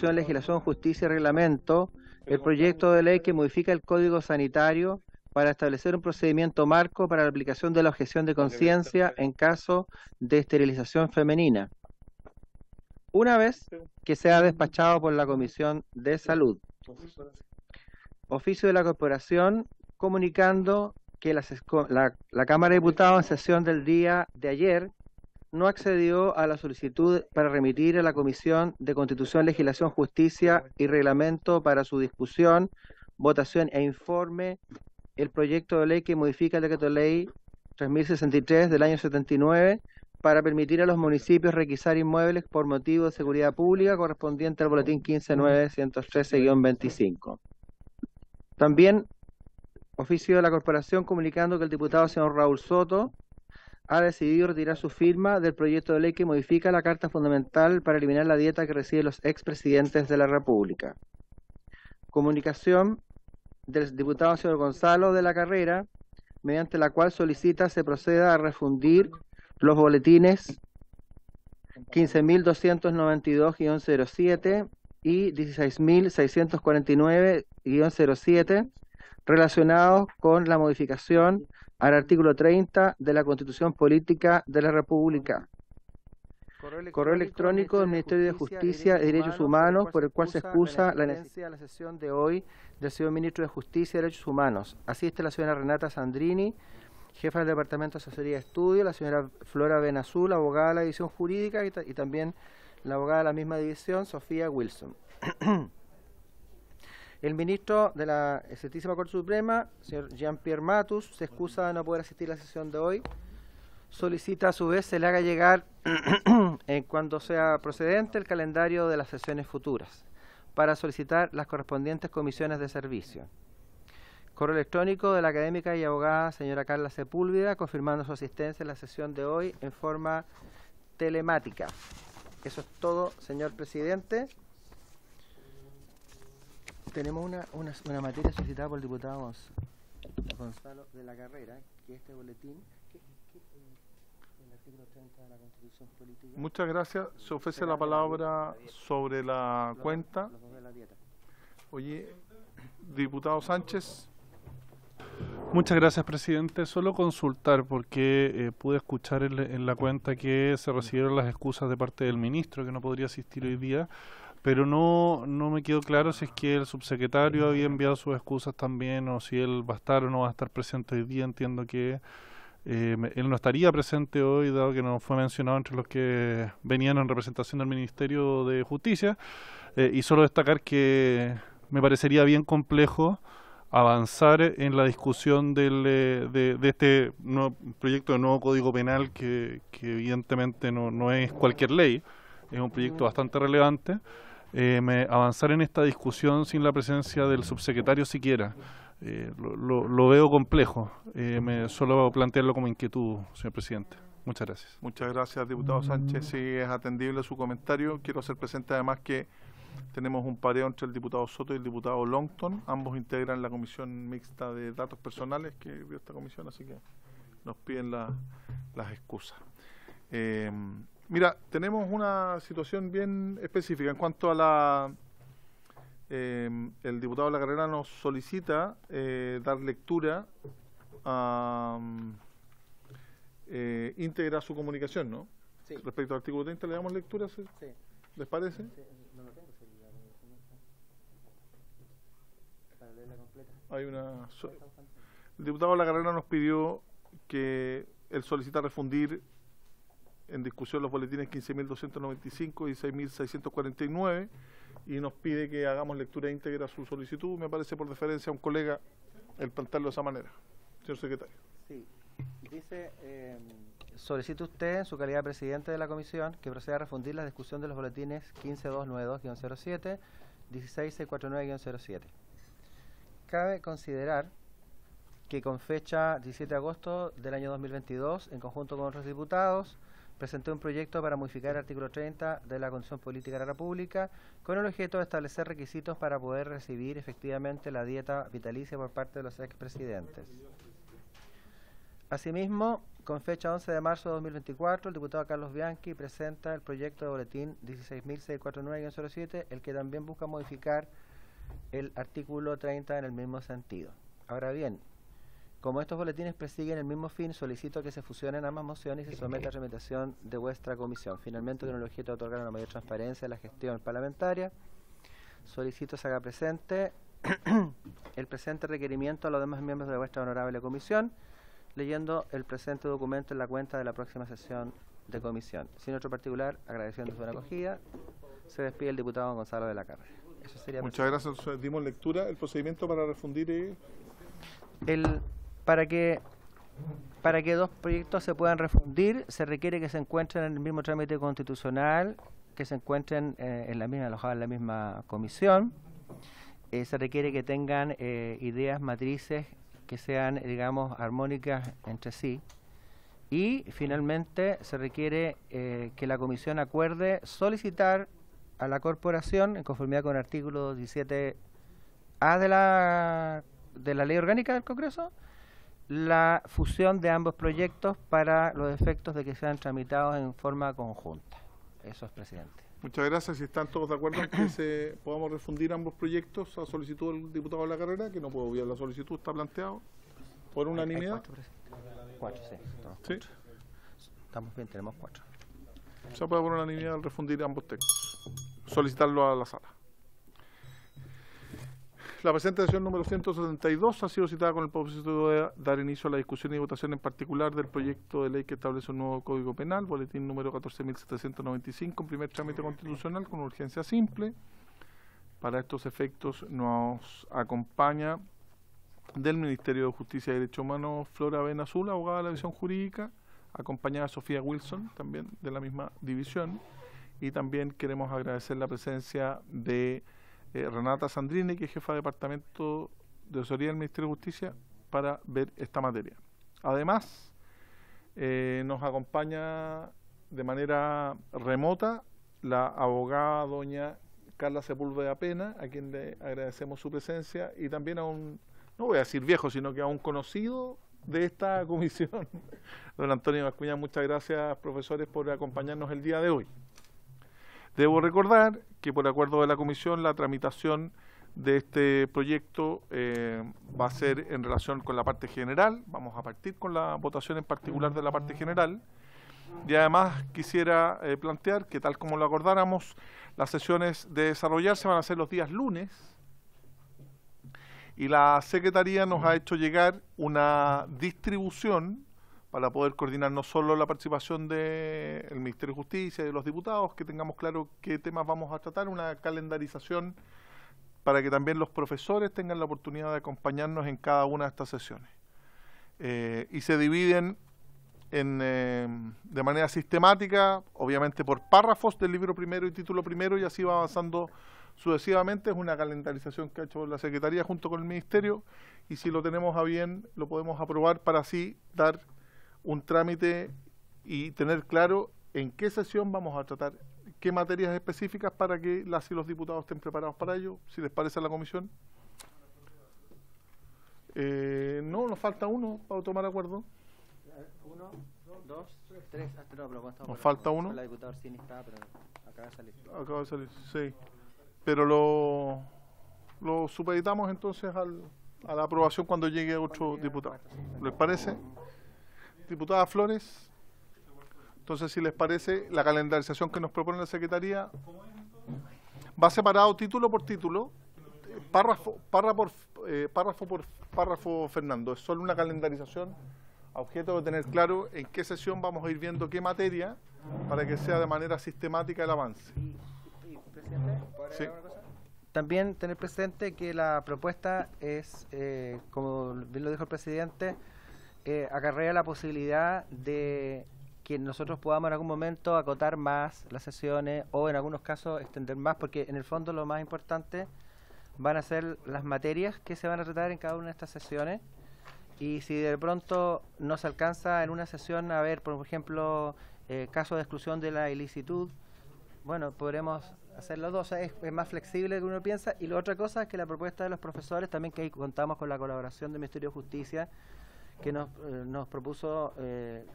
Constitución, Legislación, Justicia y Reglamento el proyecto de ley que modifica el Código Sanitario para establecer un procedimiento marco para la aplicación de la objeción de conciencia en caso de esterilización femenina, una vez que sea despachado por la Comisión de Salud. Oficio de la Corporación comunicando que la Cámara de Diputados en sesión del día de ayer no accedió a la solicitud para remitir a la Comisión de Constitución, Legislación, Justicia y Reglamento para su discusión, votación e informe el proyecto de ley que modifica el Decreto de Ley 3063 del año 79 para permitir a los municipios requisar inmuebles por motivo de seguridad pública correspondiente al boletín 15.913-25. También oficio de la Corporación comunicando que el diputado señor Raúl Soto ha decidido retirar su firma del proyecto de ley que modifica la Carta Fundamental para eliminar la dieta que reciben los expresidentes de la República. Comunicación del diputado señor Gonzalo de la Carrera, mediante la cual solicita se proceda a refundir los boletines 15.292-07 y 16.649-07 relacionados con la modificación al artículo 30 de la Constitución Política de la República. Correo electrónico del Ministerio de Justicia y Derechos Humanos, por el cual se excusa la necesidad de la sesión de hoy del señor Ministro de Justicia y Derechos Humanos. Asiste la señora Renata Sandrini, jefa del Departamento de Asesoría de Estudio, la señora Flora Benazul, abogada de la División Jurídica, y también la abogada de la misma división, Sofía Wilson. El ministro de la Excelentísima Corte Suprema, señor Jean-Pierre Matus, se excusa de no poder asistir a la sesión de hoy. Solicita a su vez se le haga llegar, cuando sea procedente, el calendario de las sesiones futuras para solicitar las correspondientes comisiones de servicio. Correo electrónico de la académica y abogada señora Carla Sepúlveda, confirmando su asistencia en la sesión de hoy en forma telemática. Eso es todo, señor presidente. Tenemos una materia solicitada por el diputado Gonzalo de la Carrera, que este boletín, el artículo 30 de la Constitución Política. Muchas gracias. Se ofrece la palabra sobre la cuenta. Oye, diputado Sánchez. Muchas gracias, presidente. Solo consultar, porque pude escuchar en la cuenta que se recibieron las excusas de parte del ministro, que no podría asistir hoy día, pero no me quedó claro si es que el subsecretario había enviado sus excusas también, o si él va a estar o no va a estar presente hoy día. Entiendo que él no estaría presente hoy, dado que no fue mencionado entre los que venían en representación del Ministerio de Justicia, y solo destacar que me parecería bien complejo avanzar en la discusión de este nuevo proyecto de nuevo Código Penal, que evidentemente no es cualquier ley, es un proyecto bastante relevante. Avanzar en esta discusión sin la presencia del subsecretario siquiera, lo veo complejo. Solo plantearlo como inquietud, señor presidente. Muchas gracias. Muchas gracias, diputado Sánchez. Si es atendible su comentario, quiero hacer presente además que tenemos un pareo entre el diputado Soto y el diputado Longton. Ambos integran la comisión mixta de datos personales que vio esta comisión, así que nos piden las excusas. Mira, tenemos una situación bien específica en cuanto a el diputado de la Carrera nos solicita dar lectura a íntegra su comunicación, ¿no? Sí. Respecto al artículo 30, ¿le damos lectura? ¿Sí? ¿Les parece? Sí. No lo tengo. Para leerla completa. Hay una... El diputado de la Carrera nos pidió que él solicita refundir en discusión los boletines 15.295 y 6.649 y nos pide que hagamos lectura íntegra a su solicitud. Me parece por deferencia a un colega el plantearlo de esa manera. Señor secretario. Sí, dice, solicita usted, en su calidad de presidente de la comisión, que proceda a refundir la discusión de los boletines 15.292-07, 16.649-07. Cabe considerar que con fecha 17 de agosto del año 2022, en conjunto con otros diputados, presenté un proyecto para modificar el artículo 30 de la Constitución Política de la República con el objeto de establecer requisitos para poder recibir efectivamente la dieta vitalicia por parte de los expresidentes. Asimismo, con fecha 11 de marzo de 2024, el diputado Carlos Bianchi presenta el proyecto de boletín 16.649-07, el que también busca modificar el artículo 30 en el mismo sentido. Ahora bien, como estos boletines persiguen el mismo fin, solicito que se fusionen ambas mociones y se someta a tramitación de vuestra comisión. Finalmente, con el objeto de otorgar una mayor transparencia a la gestión parlamentaria, solicito se haga presente el presente requerimiento a los demás miembros de vuestra honorable comisión, leyendo el presente documento en la cuenta de la próxima sesión de comisión. Sin otro particular, agradeciendo su buena acogida, se despide el diputado Gonzalo de la Carrera. Eso sería. Muchas gracias. Dimos lectura. El procedimiento para refundir para que dos proyectos se puedan refundir, se requiere que se encuentren en el mismo trámite constitucional, que se encuentren alojados en la misma comisión. Se requiere que tengan ideas matrices que sean, digamos, armónicas entre sí. Y finalmente se requiere que la comisión acuerde solicitar a la corporación, en conformidad con el artículo 17A de la Ley Orgánica del Congreso, la fusión de ambos proyectos para los efectos de que sean tramitados en forma conjunta. Eso es, presidente. Muchas gracias. Si están todos de acuerdo en que podamos refundir ambos proyectos a solicitud del diputado de la Carrera, que no puedo obviar la solicitud, está planteado por unanimidad. Cuatro, sí. ¿Sí? Estamos bien, tenemos 4. Se puede por unanimidad refundir ambos textos. Solicitarlo a la sala. La presente sesión número 172 ha sido citada con el propósito de dar inicio a la discusión y votación en particular del proyecto de ley que establece un nuevo Código Penal, boletín número 14.795, en primer trámite constitucional con urgencia simple. Para estos efectos nos acompaña del Ministerio de Justicia y Derechos Humanos Flora Benazul, abogada de la división jurídica, acompañada de Sofía Wilson, también de la misma división, y también queremos agradecer la presencia de Renata Sandrini, que es jefa de departamento de asesoría del Ministerio de Justicia, para ver esta materia. Además, nos acompaña de manera remota la abogada doña Carla Sepúlveda Pena, a quien le agradecemos su presencia, y también a un, no voy a decir viejo, sino que a un conocido de esta comisión, don Antonio Bascuñán. Muchas gracias, profesores, por acompañarnos el día de hoy. Debo recordar que por acuerdo de la comisión la tramitación de este proyecto va a ser en relación con la parte general. Vamos a partir con la votación en particular de la parte general. Y además quisiera plantear que, tal como lo acordáramos, las sesiones de desarrollarse van a ser los días lunes, y la Secretaría nos ha hecho llegar una distribución para poder coordinar no solo la participación del Ministerio de Justicia y de los diputados, que tengamos claro qué temas vamos a tratar, una calendarización para que también los profesores tengan la oportunidad de acompañarnos en cada una de estas sesiones. Y se dividen de manera sistemática, obviamente por párrafos del libro primero y título primero, y así va avanzando sucesivamente. Es una calendarización que ha hecho la Secretaría junto con el Ministerio, y si lo tenemos a bien, lo podemos aprobar para así dar un trámite y tener claro en qué sesión vamos a tratar qué materias específicas para que las y los diputados estén preparados para ello, si les parece a la comisión. No, nos falta uno para tomar acuerdo. 1, 2, 3. Nos falta uno. La diputada Orsini estaba, pero acaba de salir. Acaba de salir, sí. Pero lo supeditamos entonces a la aprobación cuando llegue otro diputado. ¿Les parece? Diputada Flores, entonces, si les parece, la calendarización que nos propone la Secretaría va separado título por título, párrafo por párrafo, Fernando. Es solo una calendarización a objeto de tener claro en qué sesión vamos a ir viendo qué materia, para que sea de manera sistemática el avance. Presidente, sí. También tener presente que la propuesta es, como bien lo dijo el presidente, acarrea la posibilidad de que nosotros podamos en algún momento acotar más las sesiones o en algunos casos extender más, porque en el fondo lo más importante van a ser las materias que se van a tratar en cada una de estas sesiones, y si de pronto no se alcanza en una sesión a ver, por ejemplo, casos de exclusión de la ilicitud, bueno, podremos hacer los dos. O sea, es más flexible de lo que uno piensa. Y la otra cosa es que la propuesta de los profesores, también que ahí contamos con la colaboración del Ministerio de Justicia, que nos propuso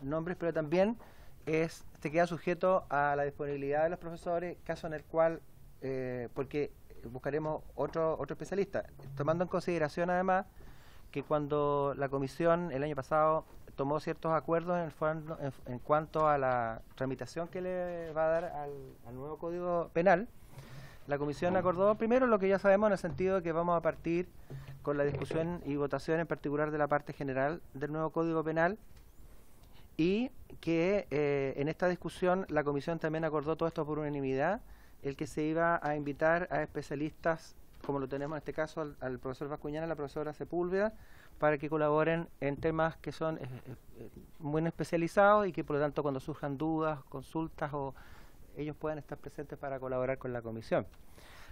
nombres, pero también se queda sujeto a la disponibilidad de los profesores, caso en el cual, porque buscaremos otro especialista, tomando en consideración además que cuando la comisión el año pasado tomó ciertos acuerdos en cuanto a la tramitación que le va a dar al nuevo Código Penal, la comisión acordó primero lo que ya sabemos, en el sentido de que vamos a partir con la discusión y votación en particular de la parte general del nuevo Código Penal, y que en esta discusión la comisión también acordó todo esto por unanimidad, el que se iba a invitar a especialistas, como lo tenemos en este caso al profesor Bascuñán, a la profesora Sepúlveda, para que colaboren en temas que son muy especializados y que por lo tanto cuando surjan dudas, consultas, o ellos puedan estar presentes para colaborar con la comisión.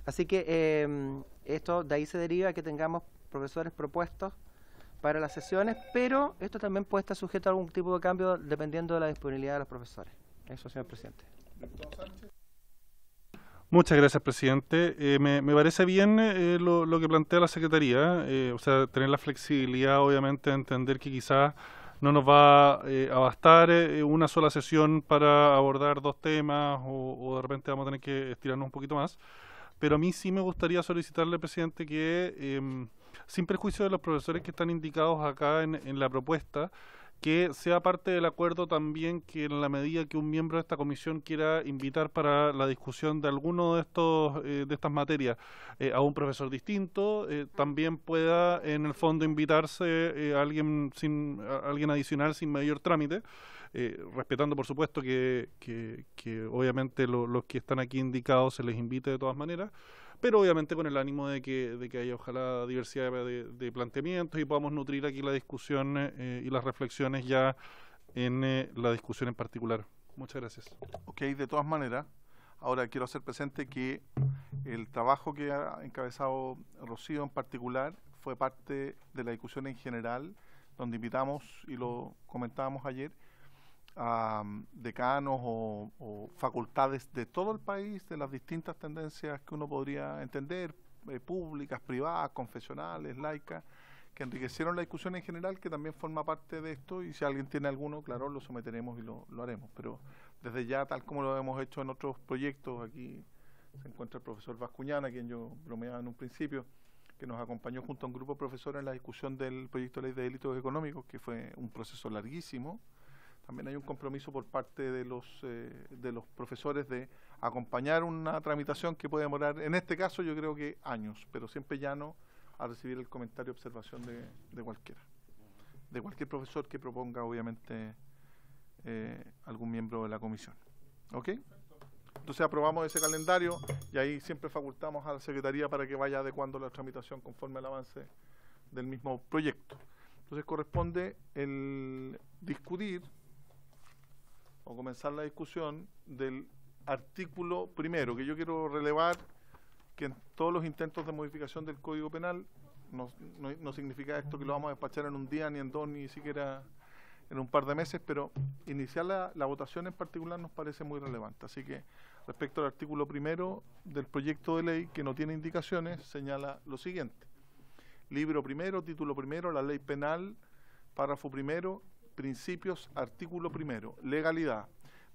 Así que esto de ahí se deriva que tengamos profesores propuestos para las sesiones, pero esto también puede estar sujeto a algún tipo de cambio dependiendo de la disponibilidad de los profesores. Eso, señor presidente. Muchas gracias, presidente. Me parece bien lo que plantea la Secretaría, o sea, tener la flexibilidad, obviamente, de entender que quizás no nos va a bastar una sola sesión para abordar dos temas o de repente vamos a tener que estirarnos un poquito más. Pero a mí sí me gustaría solicitarle, presidente, que sin perjuicio de los profesores que están indicados acá en la propuesta, que sea parte del acuerdo también que en la medida que un miembro de esta comisión quiera invitar para la discusión de alguno de estas materias a un profesor distinto, también pueda en el fondo invitarse a alguien adicional sin mayor trámite, respetando por supuesto que obviamente los que están aquí indicados se les invite de todas maneras, pero obviamente con el ánimo de que haya ojalá diversidad de planteamientos y podamos nutrir aquí la discusión y las reflexiones ya en la discusión en particular. Muchas gracias. Ok, de todas maneras, ahora quiero hacer presente que el trabajo que ha encabezado Rocío en particular fue parte de la discusión en general, donde invitamos, y lo comentábamos ayer, a decanos o facultades de todo el país, de las distintas tendencias que uno podría entender, públicas, privadas, confesionales, laicas, que enriquecieron la discusión en general, que también forma parte de esto, y si alguien tiene alguno, claro, lo someteremos y lo haremos, pero desde ya, tal como lo hemos hecho en otros proyectos, aquí se encuentra el profesor Bascuñán, a quien yo bromeaba en un principio, que nos acompañó junto a un grupo de profesores en la discusión del proyecto de ley de delitos económicos, que fue un proceso larguísimo. También hay un compromiso por parte de los profesores de acompañar una tramitación que puede demorar, en este caso yo creo que años, pero siempre llano a recibir el comentario o observación de cualquier profesor que proponga, obviamente, algún miembro de la comisión. ¿Ok? Entonces aprobamos ese calendario y ahí siempre facultamos a la Secretaría para que vaya adecuando la tramitación conforme al avance del mismo proyecto. Entonces corresponde el discutir o comenzar la discusión del artículo primero, que yo quiero relevar que en todos los intentos de modificación del Código Penal no significa esto que lo vamos a despachar en un día, ni en dos, ni siquiera en un par de meses, pero iniciar la votación en particular nos parece muy relevante. Así que respecto al artículo primero del proyecto de ley, que no tiene indicaciones, señala lo siguiente: libro primero, título primero, la ley penal, párrafo primero, principios, artículo primero, legalidad.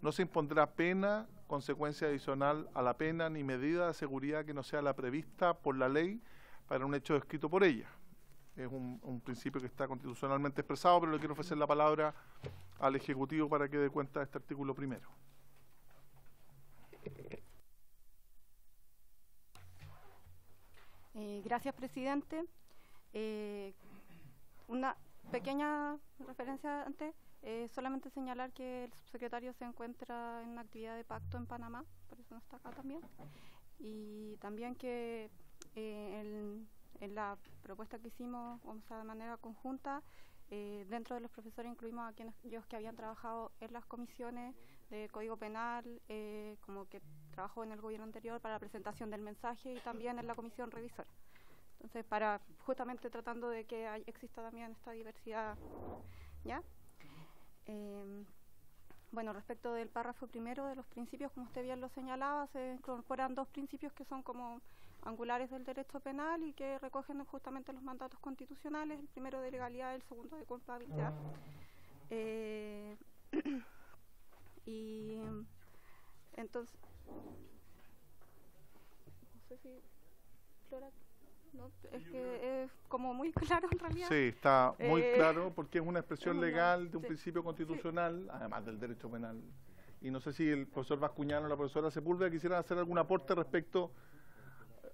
No se impondrá pena, consecuencia adicional a la pena, ni medida de seguridad que no sea la prevista por la ley para un hecho descrito por ella. Es un principio que está constitucionalmente expresado, pero le quiero ofrecer la palabra al Ejecutivo para que dé cuenta de este artículo primero. Gracias, presidente. Una pequeña referencia antes, solamente señalar que el subsecretario se encuentra en una actividad de pacto en Panamá, por eso no está acá también, y también que en la propuesta que hicimos, vamos a de manera conjunta, dentro de los profesores incluimos a aquellos que habían trabajado en las comisiones de Código Penal, como que trabajó en el gobierno anterior para la presentación del mensaje, y también en la comisión revisora. Entonces, justamente tratando de que exista también esta diversidad, ¿ya? Bueno, respecto del párrafo primero de los principios, como usted bien lo señalaba, se incorporan dos principios que son como angulares del derecho penal y que recogen justamente los mandatos constitucionales, el primero de legalidad y el segundo de culpabilidad. Y entonces, no sé si Flora, no, es que es como muy claro en realidad. Sí, está muy claro porque es una expresión es legal de un sí, principio constitucional, además del derecho penal. Y no sé si el profesor Bascuñán o la profesora Sepúlveda quisieran hacer algún aporte respecto,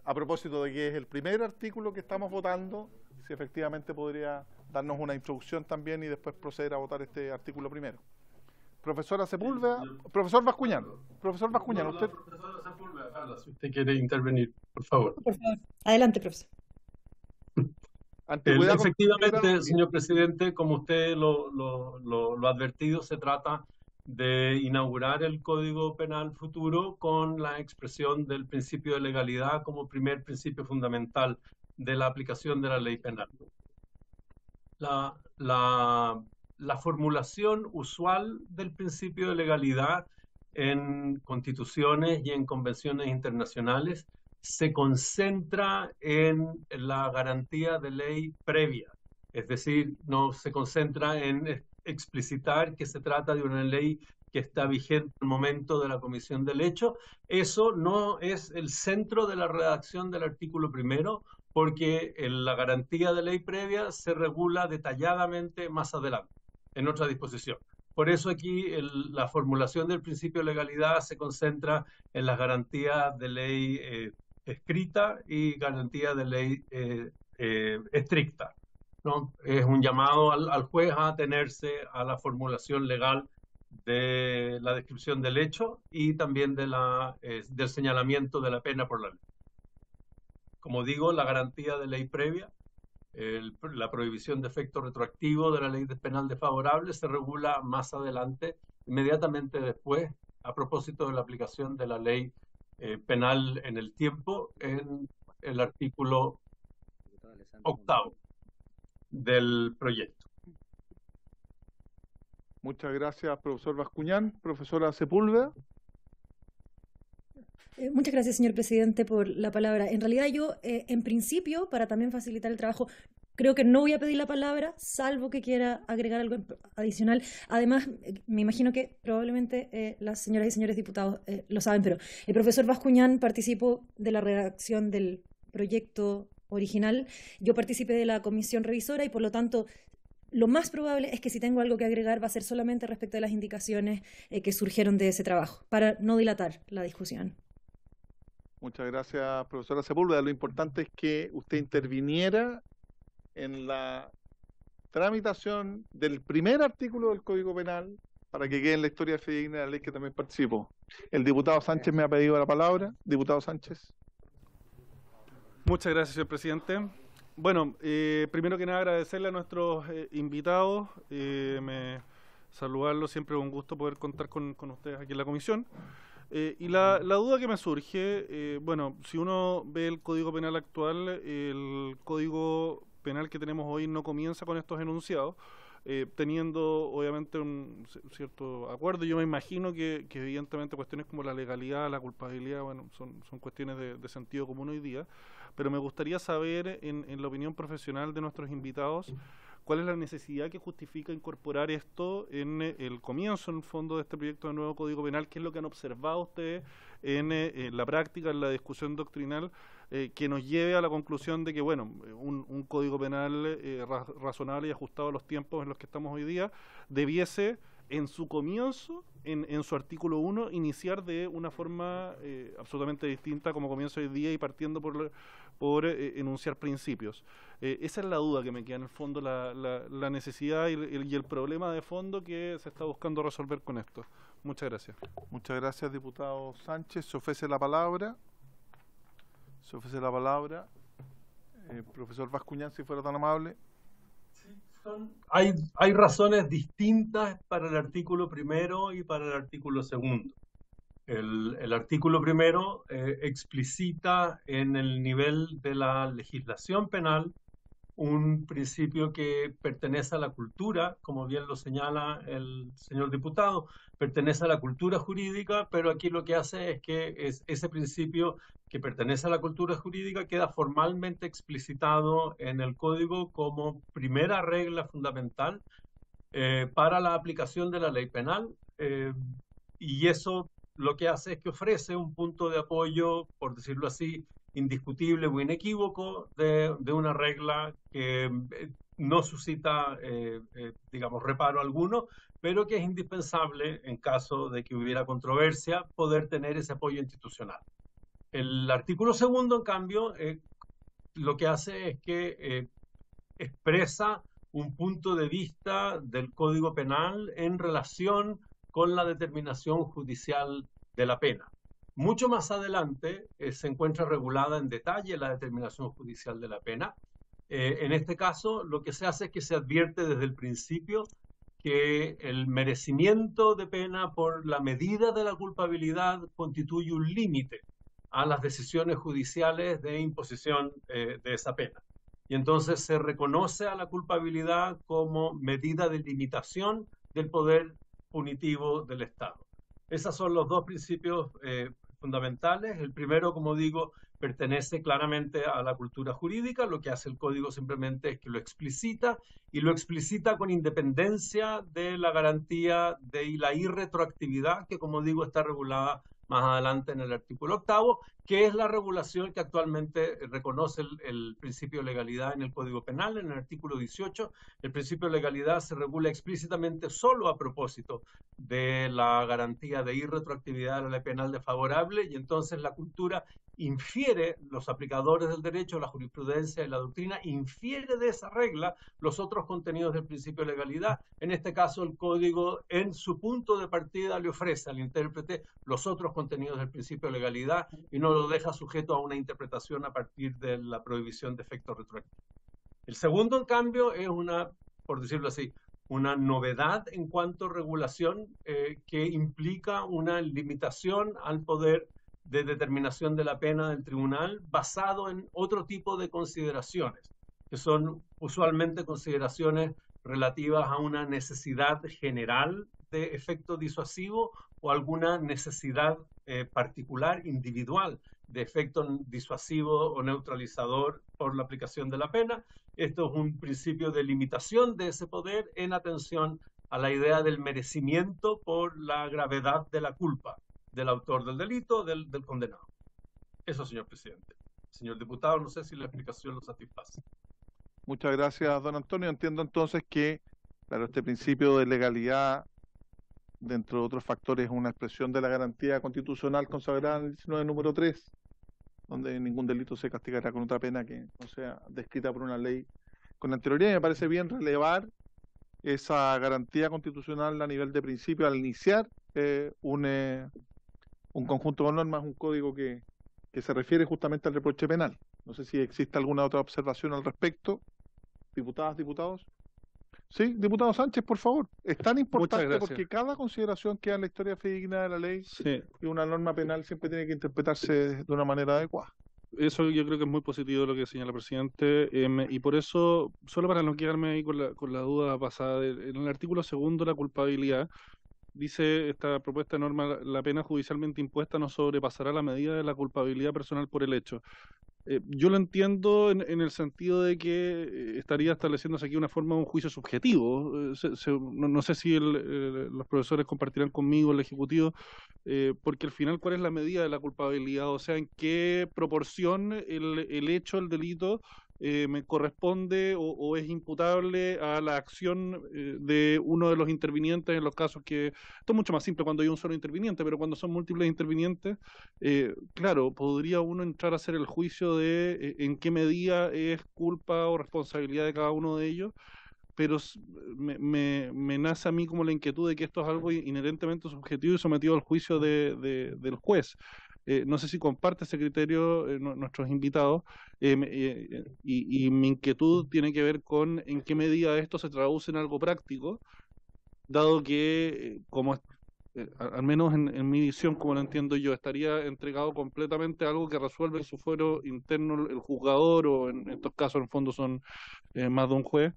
a propósito de que es el primer artículo que estamos votando, si efectivamente podría darnos una introducción también y después proceder a votar este artículo primero. Profesora Sepúlveda, profesor Bascuñán, usted... Profesora Sepúlveda, Carla, si usted quiere intervenir, por favor. Por favor. Adelante, profesor. Efectivamente, señor presidente, como usted lo ha advertido, se trata de inaugurar el Código Penal futuro con la expresión del principio de legalidad como primer principio fundamental de la aplicación de la ley penal. La formulación usual del principio de legalidad en constituciones y en convenciones internacionales se concentra en la garantía de ley previa, es decir, no se concentra en explicitar que se trata de una ley que está vigente al momento de la comisión del hecho. Eso no es el centro de la redacción del artículo primero, porque la garantía de ley previa se regula detalladamente más adelante, en otra disposición. Por eso aquí la formulación del principio de legalidad se concentra en las garantías de ley escrita y garantía de ley estricta, ¿no? Es un llamado al juez a atenerse a la formulación legal de la descripción del hecho y también del señalamiento de la pena por la ley. Como digo, la garantía de ley previa, la prohibición de efecto retroactivo de la ley penal desfavorable se regula más adelante, inmediatamente después, a propósito de la aplicación de la ley penal en el tiempo, en el artículo 8º del proyecto. Muchas gracias, profesor Bascuñán. Profesora Sepúlveda. Muchas gracias, señor presidente, por la palabra. En realidad yo, en principio, para también facilitar el trabajo, creo que no voy a pedir la palabra, salvo que quiera agregar algo adicional. Además, me imagino que probablemente las señoras y señores diputados lo saben, pero el profesor Bascuñán participó de la redacción del proyecto original. Yo participé de la comisión revisora y, por lo tanto, lo más probable es que si tengo algo que agregar va a ser solamente respecto de las indicaciones que surgieron de ese trabajo, para no dilatar la discusión. Muchas gracias, profesora Sepúlveda. Lo importante es que usted interviniera en la tramitación del primer artículo del Código Penal para que quede en la historia fidedigna de la ley que también participó. El diputado Sánchez me ha pedido la palabra. Diputado Sánchez. Muchas gracias, señor presidente. Bueno, primero que nada agradecerle a nuestros invitados, saludarlos, siempre es un gusto poder contar con ustedes aquí en la comisión. Y la duda que me surge, bueno, si uno ve el Código Penal actual, el Código Penal que tenemos hoy no comienza con estos enunciados, teniendo obviamente un cierto acuerdo. Yo me imagino que evidentemente cuestiones como la legalidad, la culpabilidad, bueno, son cuestiones de sentido común hoy día, pero me gustaría saber, en la opinión profesional de nuestros invitados, ¿cuál es la necesidad que justifica incorporar esto en el comienzo, en el fondo, de este proyecto de nuevo Código Penal? ¿Qué es lo que han observado ustedes en la práctica, en la discusión doctrinal, que nos lleve a la conclusión de que, bueno, un Código Penal razonable y ajustado a los tiempos en los que estamos hoy día debiese, en su comienzo, en su artículo 1, iniciar de una forma absolutamente distinta como comienza hoy día y partiendo por enunciar principios? Esa es la duda que me queda, en el fondo, la necesidad y el problema de fondo que se está buscando resolver con esto. Muchas gracias. Muchas gracias, diputado Sánchez. Se ofrece la palabra. Profesor Bascuñán, si fuera tan amable. Hay razones distintas para el artículo primero y para el artículo segundo. El artículo primero explicita en el nivel de la legislación penal un principio que pertenece a la cultura, como bien lo señala el señor diputado, pertenece a la cultura jurídica, pero aquí lo que hace es que ese principio que pertenece a la cultura jurídica queda formalmente explicitado en el código como primera regla fundamental para la aplicación de la ley penal, y eso lo que hace es que ofrece un punto de apoyo, por decirlo así, indiscutible o inequívoco de una regla que no suscita, digamos, reparo alguno, pero que es indispensable en caso de que hubiera controversia poder tener ese apoyo institucional. El artículo segundo, en cambio, lo que hace es que expresa un punto de vista del Código Penal en relación con la determinación judicial de la pena. Mucho más adelante se encuentra regulada en detalle la determinación judicial de la pena. En este caso, lo que se hace es que se advierte desde el principio que el merecimiento de pena por la medida de la culpabilidad constituye un límite a las decisiones judiciales de imposición de esa pena. Y entonces se reconoce a la culpabilidad como medida de limitación del poder punitivo del Estado. Esos son los dos principios fundamentales. El primero, como digo, pertenece claramente a la cultura jurídica. Lo que hace el código simplemente es que lo explicita, y lo explicita con independencia de la garantía de la irretroactividad, que, como digo, está regulada más adelante en el artículo 8, que es la regulación que actualmente reconoce el principio de legalidad en el Código Penal. En el artículo 18, el principio de legalidad se regula explícitamente solo a propósito de la garantía de irretroactividad de la ley penal desfavorable, y entonces la cultura infiere, los aplicadores del derecho, la jurisprudencia y la doctrina, infiere de esa regla los otros contenidos del principio de legalidad. En este caso, el código, en su punto de partida, le ofrece al intérprete los otros contenidos del principio de legalidad y no lo deja sujeto a una interpretación a partir de la prohibición de efecto retroactivo. El segundo, en cambio, es una, por decirlo así, una novedad en cuanto a regulación que implica una limitación al poder de determinación de la pena del tribunal basado en otro tipo de consideraciones, que son usualmente consideraciones relativas a una necesidad general de efecto disuasivo o alguna necesidad particular, individual, de efecto disuasivo o neutralizador por la aplicación de la pena. Esto es un principio de limitación de ese poder en atención a la idea del merecimiento por la gravedad de la culpa del autor del delito, del condenado. Eso, señor presidente. Señor diputado, no sé si la explicación lo satisface. Muchas gracias, don Antonio. Entiendo entonces que, claro, este principio de legalidad, dentro de otros factores, es una expresión de la garantía constitucional consagrada en el 19 número 3, donde ningún delito se castigará con otra pena que no sea descrita por una ley con anterioridad. Y me parece bien relevar esa garantía constitucional a nivel de principio al iniciar un conjunto de normas, un código que se refiere justamente al reproche penal. No sé si existe alguna otra observación al respecto. Diputadas, diputados. Sí, diputado Sánchez, por favor. Es tan importante porque cada consideración que da en la historia fidedigna de la ley y una norma penal siempre tiene que interpretarse de una manera adecuada. Eso yo creo que es muy positivo lo que señala el presidente, y por eso, solo para no quedarme ahí con la duda pasada, en el artículo segundo, la culpabilidad, dice esta propuesta de norma: la pena judicialmente impuesta no sobrepasará la medida de la culpabilidad personal por el hecho. Yo lo entiendo en el sentido de que estaría estableciéndose aquí una forma de un juicio subjetivo. No sé si los profesores compartirán conmigo, el Ejecutivo, porque al final, ¿cuál es la medida de la culpabilidad? O sea, ¿en qué proporción el hecho, el delito, me corresponde o es imputable a la acción de uno de los intervinientes en los casos que... Esto es mucho más simple cuando hay un solo interviniente, pero cuando son múltiples intervinientes, claro, podría uno entrar a hacer el juicio de en qué medida es culpa o responsabilidad de cada uno de ellos, pero me nace a mí como la inquietud de que esto es algo inherentemente subjetivo y sometido al juicio del juez. No sé si comparte ese criterio nuestros invitados, y mi inquietud tiene que ver con en qué medida esto se traduce en algo práctico, dado que, como al menos en mi visión, como lo entiendo yo, estaría entregado completamente a algo que resuelve en su fuero interno el juzgador, o en estos casos en el fondo son más de un juez.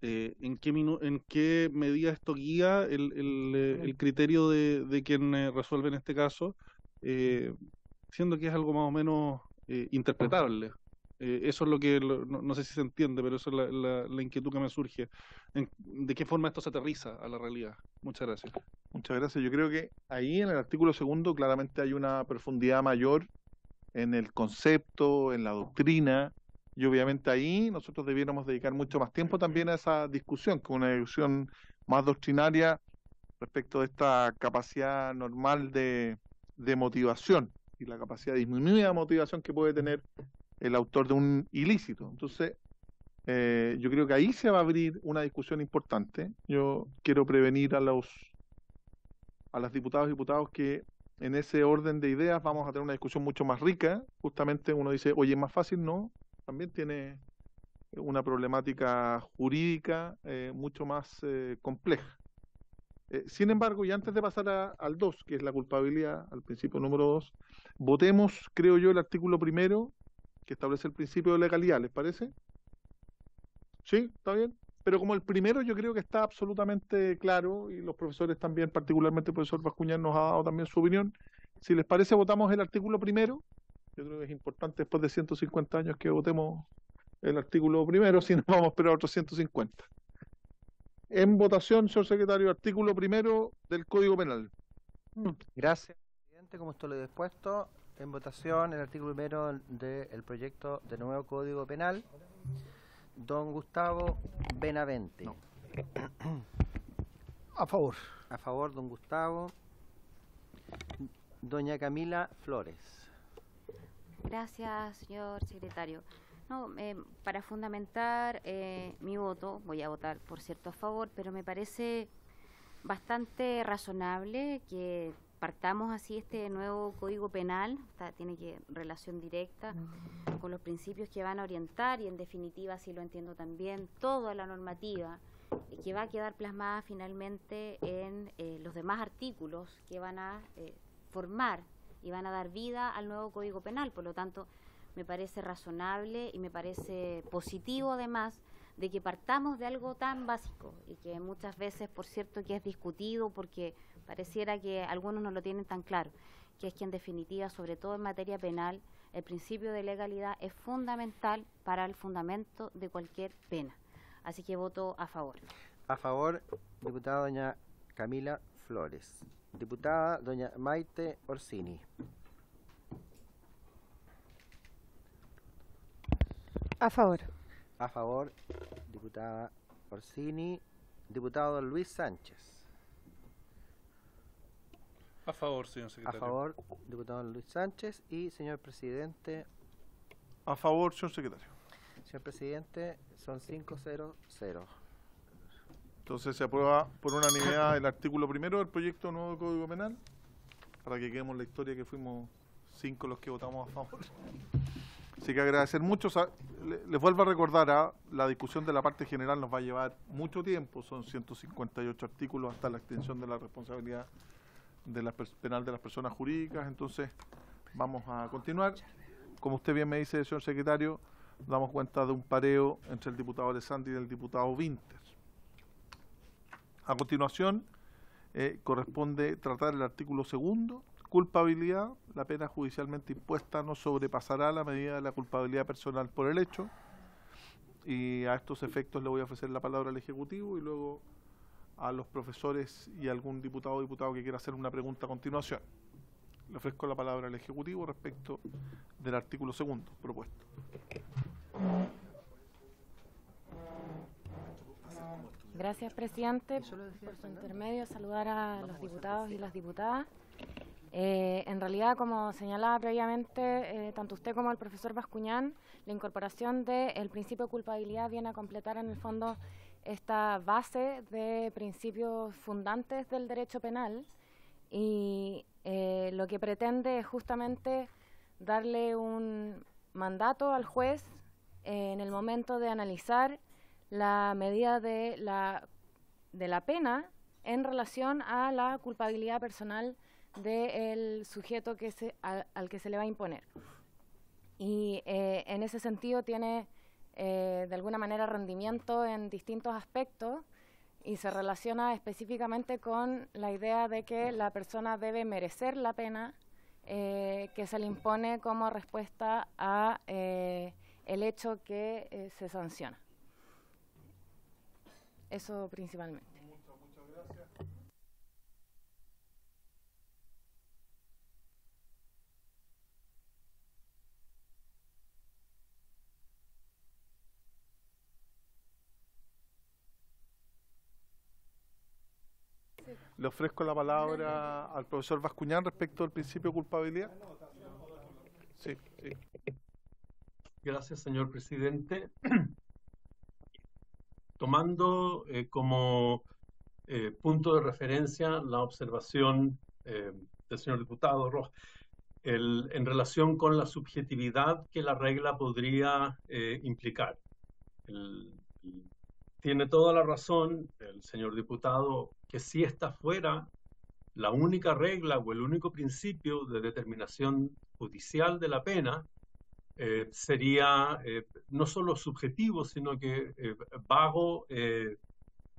¿En qué medida esto guía el criterio de quien resuelve en este caso? Siendo que es algo más o menos interpretable. Eso es lo que, no sé si se entiende, pero eso es la inquietud que me surge. ¿De qué forma esto se aterriza a la realidad? Muchas gracias. Muchas gracias. Yo creo que ahí en el artículo segundo claramente hay una profundidad mayor en el concepto, en la doctrina, y obviamente ahí nosotros debiéramos dedicar mucho más tiempo también a esa discusión, que es una discusión más doctrinaria respecto de esta capacidad normal de motivación y la capacidad disminuida de motivación que puede tener el autor de un ilícito. Entonces, yo creo que ahí se va a abrir una discusión importante. Yo quiero prevenir a las diputadas y diputados que en ese orden de ideas vamos a tener una discusión mucho más rica. Justamente uno dice, oye, es más fácil, no, también tiene una problemática jurídica mucho más compleja. Sin embargo, y antes de pasar al 2, que es la culpabilidad, al principio número 2, votemos, creo yo, el artículo primero, que establece el principio de legalidad, ¿les parece? ¿Sí? ¿Está bien? Pero como el primero yo creo que está absolutamente claro, y los profesores también, particularmente el profesor Bascuñán nos ha dado también su opinión, si les parece votamos el artículo primero. Yo creo que es importante después de 150 años que votemos el artículo primero, si no vamos a esperar otros 150. En votación, señor secretario, artículo primero del Código Penal. Gracias, presidente. Como esto lo he dispuesto, en votación el artículo primero del proyecto de nuevo Código Penal. Don Gustavo Benavente. No. A favor. A favor, don Gustavo. Doña Camila Flores. Gracias, señor secretario. No, para fundamentar mi voto, voy a votar, por cierto, a favor, pero me parece bastante razonable que partamos así este nuevo Código Penal. Tiene relación directa con los principios que van a orientar y, en definitiva, si lo entiendo también, toda la normativa que va a quedar plasmada finalmente en los demás artículos que van a formar y van a dar vida al nuevo Código Penal. Por lo tanto, me parece razonable y me parece positivo, además, de que partamos de algo tan básico y que muchas veces, por cierto, que es discutido porque pareciera que algunos no lo tienen tan claro, que es que, en definitiva, sobre todo en materia penal, el principio de legalidad es fundamental para el fundamento de cualquier pena. Así que voto a favor. A favor, diputada doña Camila Flores. Diputada doña Maite Orsini. A favor. A favor, diputada Orsini. Diputado don Luis Sánchez. A favor, señor A secretario. favor, diputado don Luis Sánchez. Y señor presidente. A favor, señor secretario. Señor presidente, son 5-0-0. Entonces se aprueba por unanimidad el artículo primero del proyecto de nuevo Código Penal, para que quedemos la historia que fuimos 5 los que votamos a favor. Así que agradecer mucho. Les vuelvo a recordar, la discusión de la parte general nos va a llevar mucho tiempo, son 158 artículos hasta la extensión de la responsabilidad de penal de las personas jurídicas. Entonces vamos a continuar. Como usted bien me dice, señor secretario, damos cuenta de un pareo entre el diputado Alessandri y el diputado Winter. A continuación, corresponde tratar el artículo segundo, culpabilidad. La pena judicialmente impuesta no sobrepasará la medida de la culpabilidad personal por el hecho. Y a estos efectos le voy a ofrecer la palabra al Ejecutivo y luego a los profesores y algún diputado o diputada que quiera hacer una pregunta a continuación. Le ofrezco la palabra al Ejecutivo respecto del artículo segundo propuesto. Gracias, presidente. Por su intermedio, saludar a los diputados y las diputadas. En realidad, como señalaba previamente, tanto usted como el profesor Bascuñán, la incorporación del principio de culpabilidad viene a completar en el fondo esta base de principios fundantes del derecho penal y lo que pretende es justamente darle un mandato al juez en el momento de analizar la medida de la pena en relación a la culpabilidad personal del sujeto al que se le va a imponer. Y en ese sentido tiene de alguna manera rendimiento en distintos aspectos y se relaciona específicamente con la idea de que la persona debe merecer la pena que se le impone como respuesta a el hecho que se sanciona. Eso principalmente. Muchas gracias. Le ofrezco la palabra al profesor Bascuñán respecto al principio de culpabilidad. Sí, sí. Gracias, señor presidente. Tomando como punto de referencia la observación del señor diputado Rojas, en relación con la subjetividad que la regla podría implicar. Tiene toda la razón el señor diputado que si esta fuera la única regla o el único principio de determinación judicial de la pena, sería no solo subjetivo, sino que vago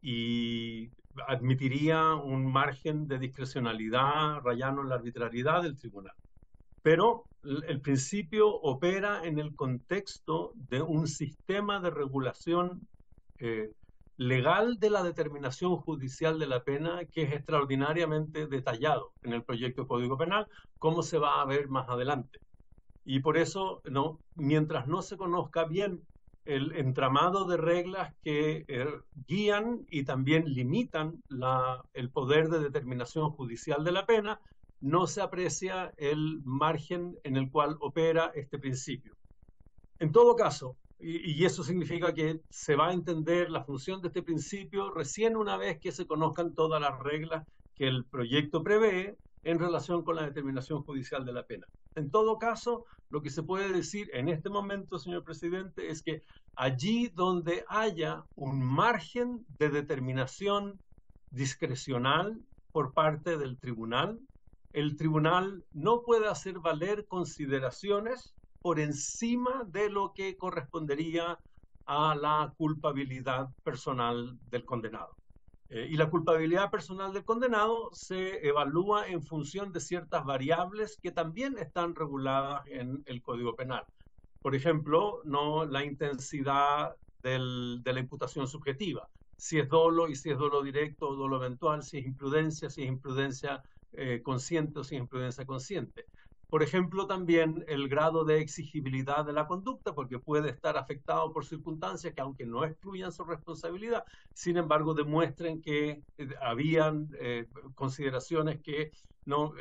y admitiría un margen de discrecionalidad rayano en la arbitrariedad del tribunal. Pero el principio opera en el contexto de un sistema de regulación legal de la determinación judicial de la pena que es extraordinariamente detallado en el proyecto de Código Penal, como se va a ver más adelante. Y por eso, mientras no se conozca bien el entramado de reglas que guían y también limitan el poder de determinación judicial de la pena, no se aprecia el margen en el cual opera este principio. En todo caso, y eso significa que se va a entender la función de este principio recién una vez que se conozcan todas las reglas que el proyecto prevé en relación con la determinación judicial de la pena. En todo caso, lo que se puede decir en este momento, señor presidente, es que allí donde haya un margen de determinación discrecional por parte del tribunal, el tribunal no puede hacer valer consideraciones por encima de lo que correspondería a la culpabilidad personal del condenado. Y la culpabilidad personal del condenado se evalúa en función de ciertas variables que también están reguladas en el Código Penal. Por ejemplo, la intensidad de la imputación subjetiva, si es dolo y si es dolo directo o dolo eventual, si es imprudencia consciente o si es imprudencia consciente. Por ejemplo, también el grado de exigibilidad de la conducta, porque puede estar afectado por circunstancias que, aunque no excluyan su responsabilidad, sin embargo demuestren que habían consideraciones que no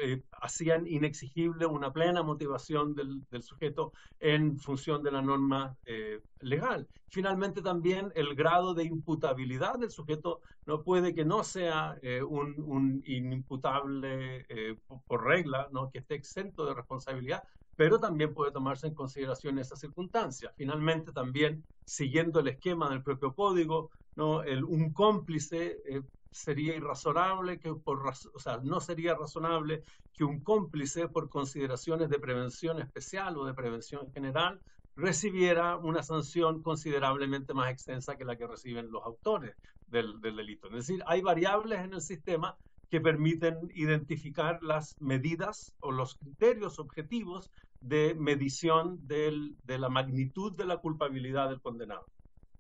hacían inexigible una plena motivación del sujeto en función de la norma legal. Finalmente, también el grado de imputabilidad del sujeto no puede que no sea un inimputable por regla, ¿no? Que esté exento de responsabilidad, pero también puede tomarse en consideración esa circunstancia. Finalmente, también, siguiendo el esquema del propio código, ¿no? Un cómplice sería irrazonable, no sería razonable que un cómplice, por consideraciones de prevención especial o de prevención general, recibiera una sanción considerablemente más extensa que la que reciben los autores del delito. Es decir, hay variables en el sistema que permiten identificar las medidas o los criterios objetivos de medición de la magnitud de la culpabilidad del condenado.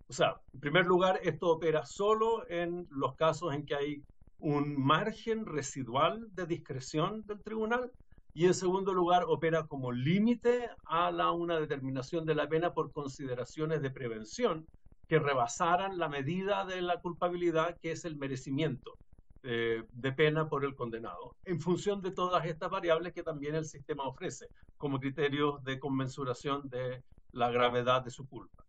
O sea, en primer lugar, esto opera solo en los casos en que hay un margen residual de discreción del tribunal y, en segundo lugar, opera como límite a una determinación de la pena por consideraciones de prevención que rebasaran la medida de la culpabilidad, que es el merecimiento de pena por el condenado, en función de todas estas variables que también el sistema ofrece como criterios de conmensuración de la gravedad de su culpa.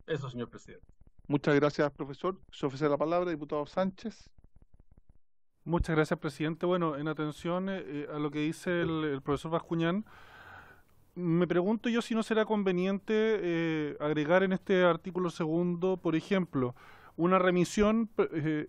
Eso, señor presidente. Muchas gracias, profesor. Se ofrece la palabra, diputado Sánchez. Muchas gracias, presidente. Bueno, en atención a lo que dice el profesor Bascuñán, me pregunto yo si no será conveniente agregar en este artículo segundo, por ejemplo, una remisión,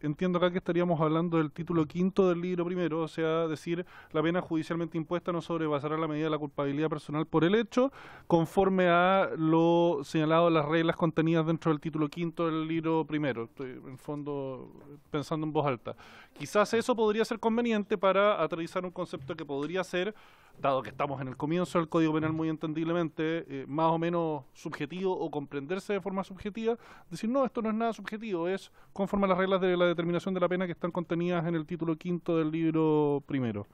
entiendo acá que estaríamos hablando del título quinto del libro primero, o sea, decir la pena judicialmente impuesta no sobrepasará la medida de la culpabilidad personal por el hecho, conforme a lo señalado en las reglas contenidas dentro del título quinto del libro primero. Estoy en el fondo pensando en voz alta. Quizás eso podría ser conveniente para aterrizar un concepto que podría ser, dado que estamos en el comienzo del Código Penal muy entendiblemente, más o menos subjetivo o comprenderse de forma subjetiva, decir, no, esto no es nada subjetivo, es conforme a las reglas de la determinación de la pena que están contenidas en el título quinto del libro primero.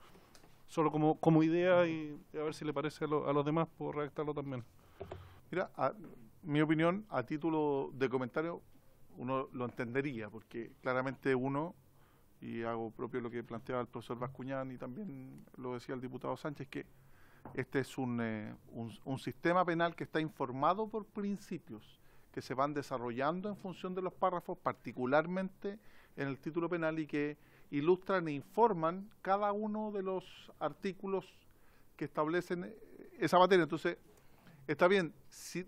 Solo como idea y a ver si le parece a los demás, puedo redactarlo también. Mira, mi opinión, a título de comentario, uno lo entendería, porque claramente uno, y hago propio lo que planteaba el profesor Bascuñán y también lo decía el diputado Sánchez, que este es un sistema penal que está informado por principios que se van desarrollando en función de los párrafos, particularmente en el título penal, y que ilustran e informan cada uno de los artículos que establecen esa materia. Entonces, está bien,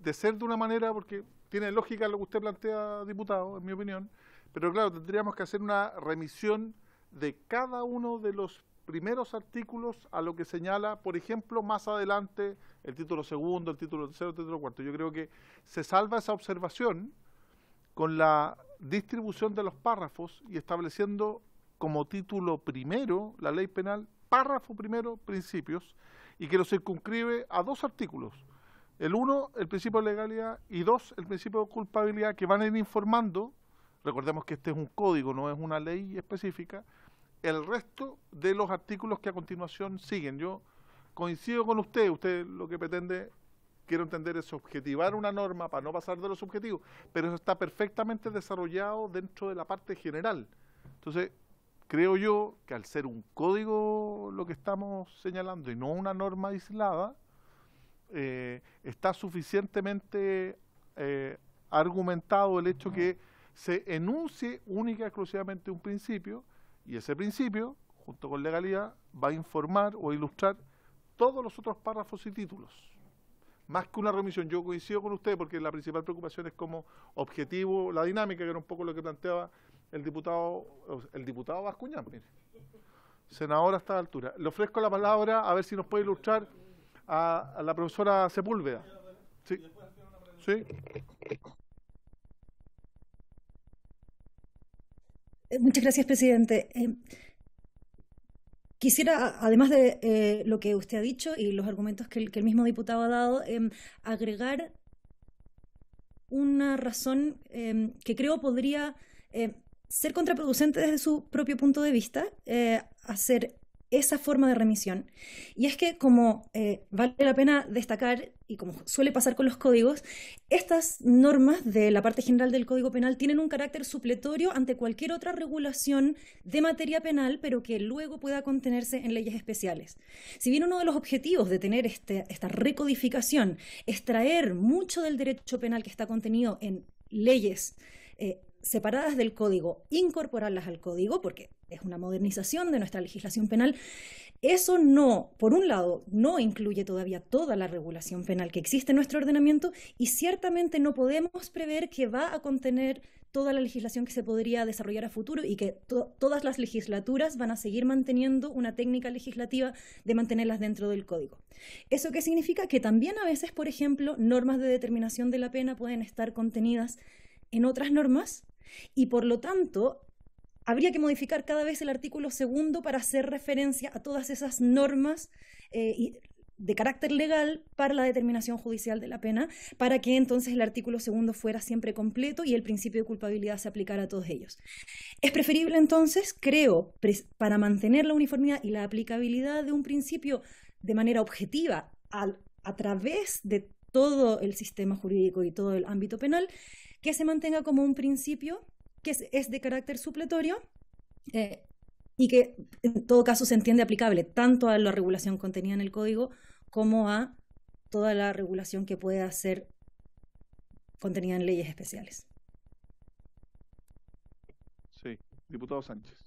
de ser de una manera, porque tiene lógica lo que usted plantea, diputado, en mi opinión, pero claro, tendríamos que hacer una remisión de cada uno de los primeros artículos a lo que señala, por ejemplo, más adelante el título segundo, el título tercero, el título cuarto. Yo creo que se salva esa observación con la distribución de los párrafos y estableciendo como título primero la ley penal, párrafo primero, principios, y que lo circunscribe a dos artículos. El uno, el principio de legalidad, y dos, el principio de culpabilidad, que van a ir informando. Recordemos que este es un código, no es una ley específica, el resto de los artículos que a continuación siguen. Yo coincido con usted lo que pretende, quiero entender, es objetivar una norma para no pasar de lo subjetivo, pero eso está perfectamente desarrollado dentro de la parte general. Entonces, creo yo que al ser un código lo que estamos señalando y no una norma aislada, está suficientemente argumentado el hecho que se enuncie única y exclusivamente un principio, y ese principio, junto con legalidad, va a informar o ilustrar todos los otros párrafos y títulos. Más que una remisión, yo coincido con usted porque la principal preocupación es como objetivo, la dinámica, que era un poco lo que planteaba el diputado Bascuñán, mire. Senador a esta altura. Le ofrezco la palabra a ver si nos puede ilustrar a la profesora Sepúlveda. Sí. ¿Sí? Muchas gracias, presidente. Quisiera, además de lo que usted ha dicho y los argumentos que el mismo diputado ha dado, agregar una razón que creo podría ser contraproducente desde su propio punto de vista, hacer esa forma de remisión. Y es que, como vale la pena destacar, y como suele pasar con los códigos, estas normas de la parte general del Código Penal tienen un carácter supletorio ante cualquier otra regulación de materia penal, pero que luego pueda contenerse en leyes especiales. Si bien uno de los objetivos de tener esta recodificación es traer mucho del derecho penal que está contenido en leyes separadas del código, incorporarlas al código, porque es una modernización de nuestra legislación penal, eso no, por un lado, no incluye todavía toda la regulación penal que existe en nuestro ordenamiento, y ciertamente no podemos prever que va a contener toda la legislación que se podría desarrollar a futuro y que todas las legislaturas van a seguir manteniendo una técnica legislativa de mantenerlas dentro del código. ¿Eso qué significa? Que también a veces, por ejemplo, normas de determinación de la pena pueden estar contenidas en otras normas y, por lo tanto, habría que modificar cada vez el artículo segundo para hacer referencia a todas esas normas de carácter legal para la determinación judicial de la pena, para que entonces el artículo segundo fuera siempre completo y el principio de culpabilidad se aplicara a todos ellos. Es preferible entonces, creo, para mantener la uniformidad y la aplicabilidad de un principio de manera objetiva a través de todo el sistema jurídico y todo el ámbito penal, que se mantenga como un principio que es de carácter supletorio y que en todo caso se entiende aplicable tanto a la regulación contenida en el código como a toda la regulación que pueda ser contenida en leyes especiales. Sí, diputado Sánchez.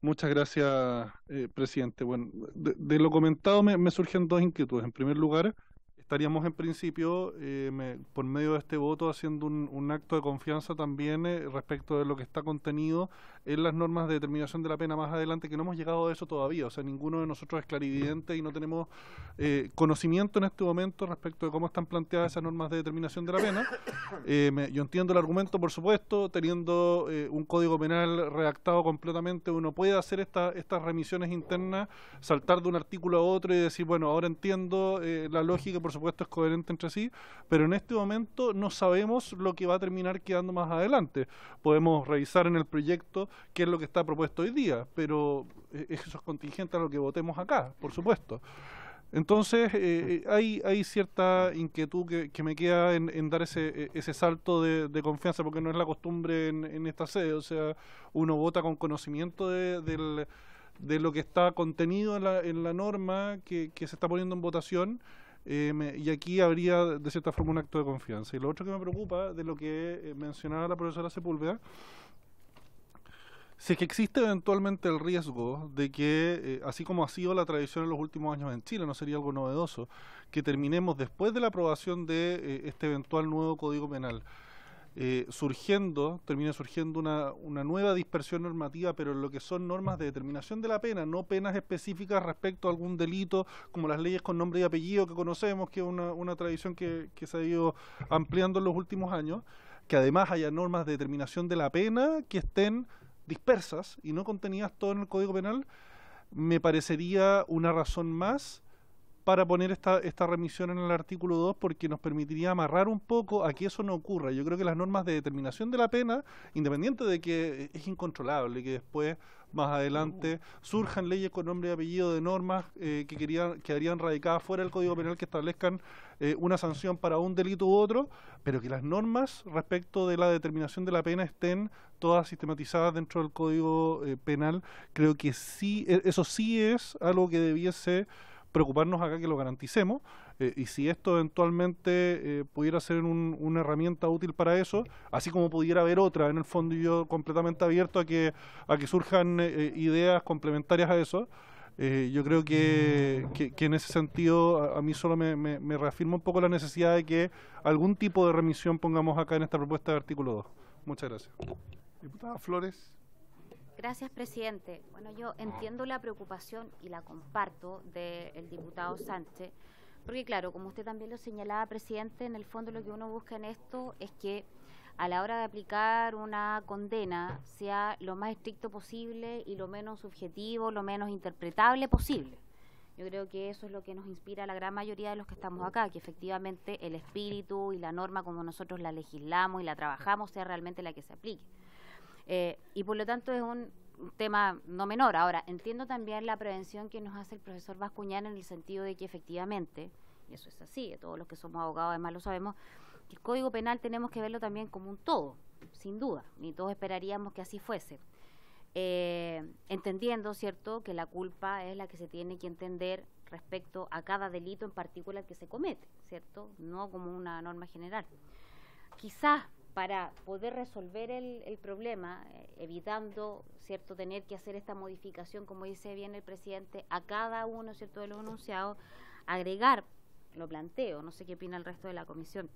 Muchas gracias, presidente. Bueno, de lo comentado me surgen dos inquietudes. En primer lugar, estaríamos en principio, por medio de este voto, haciendo un acto de confianza también respecto de lo que está contenido en las normas de determinación de la pena más adelante, que no hemos llegado a eso todavía. O sea, ninguno de nosotros es clarividente y no tenemos conocimiento en este momento respecto de cómo están planteadas esas normas de determinación de la pena. Yo entiendo el argumento, por supuesto, teniendo un código penal redactado completamente, uno puede hacer estas remisiones internas, saltar de un artículo a otro y decir, bueno, ahora entiendo la lógica, por supuesto es coherente entre sí, pero en este momento no sabemos lo que va a terminar quedando más adelante. Podemos revisar en el proyecto qué es lo que está propuesto hoy día, pero eso es contingente a lo que votemos acá, por supuesto. Entonces, hay cierta inquietud que me queda en dar ese salto de confianza, porque no es la costumbre en esta sede. O sea, uno vota con conocimiento de lo que está contenido en la norma que se está poniendo en votación, y aquí habría, de cierta forma, un acto de confianza. Y lo otro que me preocupa, de lo que mencionaba la profesora Sepúlveda, si es que existe eventualmente el riesgo de que, así como ha sido la tradición en los últimos años en Chile, no sería algo novedoso, que terminemos después de la aprobación de este eventual nuevo Código Penal, termine surgiendo una nueva dispersión normativa, pero en lo que son normas de determinación de la pena, no penas específicas respecto a algún delito, como las leyes con nombre y apellido que conocemos, que es una tradición que se ha ido ampliando en los últimos años, que además haya normas de determinación de la pena que estén dispersas y no contenidas todo en el Código Penal, me parecería una razón más para poner esta remisión en el artículo 2, porque nos permitiría amarrar un poco a que eso no ocurra. Yo creo que las normas de determinación de la pena, independiente de que es incontrolable, que después, más adelante, surjan leyes con nombre y apellido de normas que quedarían radicadas fuera del Código Penal, que establezcan una sanción para un delito u otro, pero que las normas respecto de la determinación de la pena estén todas sistematizadas dentro del Código Penal. Creo que sí, eso sí es algo que debiese preocuparnos acá, que lo garanticemos, y si esto eventualmente pudiera ser una herramienta útil para eso, así como pudiera haber otra, en el fondo yo completamente abierto a que surjan ideas complementarias a eso. Yo creo que en ese sentido a mí solo me reafirma un poco la necesidad de que algún tipo de remisión pongamos acá en esta propuesta de artículo 2. Muchas gracias. Diputada Flores. Gracias, presidente. Bueno, yo entiendo la preocupación y la comparto del diputado Sánchez, porque claro, como usted también lo señalaba, presidente, en el fondo lo que uno busca en esto es que a la hora de aplicar una condena sea lo más estricto posible y lo menos subjetivo, lo menos interpretable posible. Yo creo que eso es lo que nos inspira a la gran mayoría de los que estamos acá, que efectivamente el espíritu y la norma como nosotros la legislamos y la trabajamos sea realmente la que se aplique. Y por lo tanto es un tema no menor. Ahora, entiendo también la prevención que nos hace el profesor Bascuñán en el sentido de que efectivamente, y eso es así, todos los que somos abogados además lo sabemos, que el Código Penal tenemos que verlo también como un todo, sin duda, y todos esperaríamos que así fuese. Entendiendo, ¿cierto?, que la culpa es la que se tiene que entender respecto a cada delito en particular que se comete, ¿cierto?, no como una norma general. Quizás para poder resolver el problema, evitando, ¿cierto?, tener que hacer esta modificación, como dice bien el presidente, a cada uno, ¿cierto?, de los enunciados, agregar, lo planteo, no sé qué opina el resto de la comisión,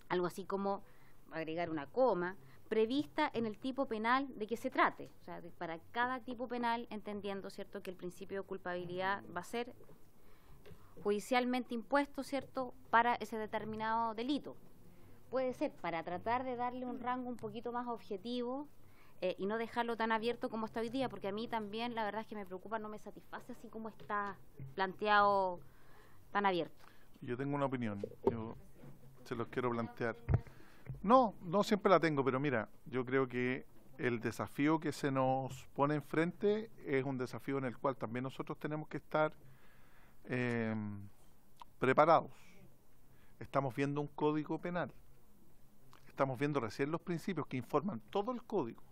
algo así como agregar una coma, prevista en el tipo penal de que se trate, o sea, para cada tipo penal, entendiendo, ¿cierto?, que el principio de culpabilidad va a ser judicialmente impuesto, ¿cierto?, para ese determinado delito. Puede ser para tratar de darle un rango un poquito más objetivo y no dejarlo tan abierto como está hoy día, porque a mí también la verdad es que me preocupa, no me satisface así como está planteado tan abierto. Yo tengo una opinión, yo se los quiero plantear. No siempre la tengo, pero mira, yo creo que el desafío que se nos pone enfrente es un desafío en el cual también nosotros tenemos que estar preparados. Estamos viendo un código penal. Estamos viendo recién los principios que informan todo el código.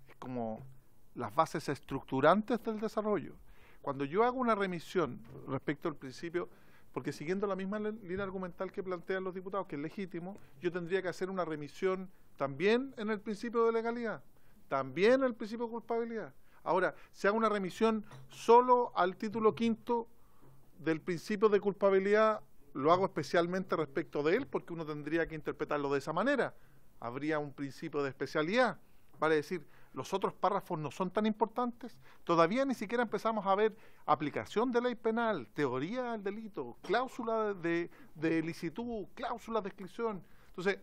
Es como las bases estructurantes del desarrollo. Cuando yo hago una remisión respecto al principio, porque siguiendo la misma línea argumental que plantean los diputados, que es legítimo, yo tendría que hacer una remisión también en el principio de legalidad, también en el principio de culpabilidad. Ahora, si hago una remisión solo al título quinto del principio de culpabilidad, lo hago especialmente respecto de él porque uno tendría que interpretarlo de esa manera. Habría un principio de especialidad, vale decir, los otros párrafos no son tan importantes. Todavía ni siquiera empezamos a ver aplicación de ley penal, teoría del delito, cláusula de licitud, cláusula de exclusión. Entonces,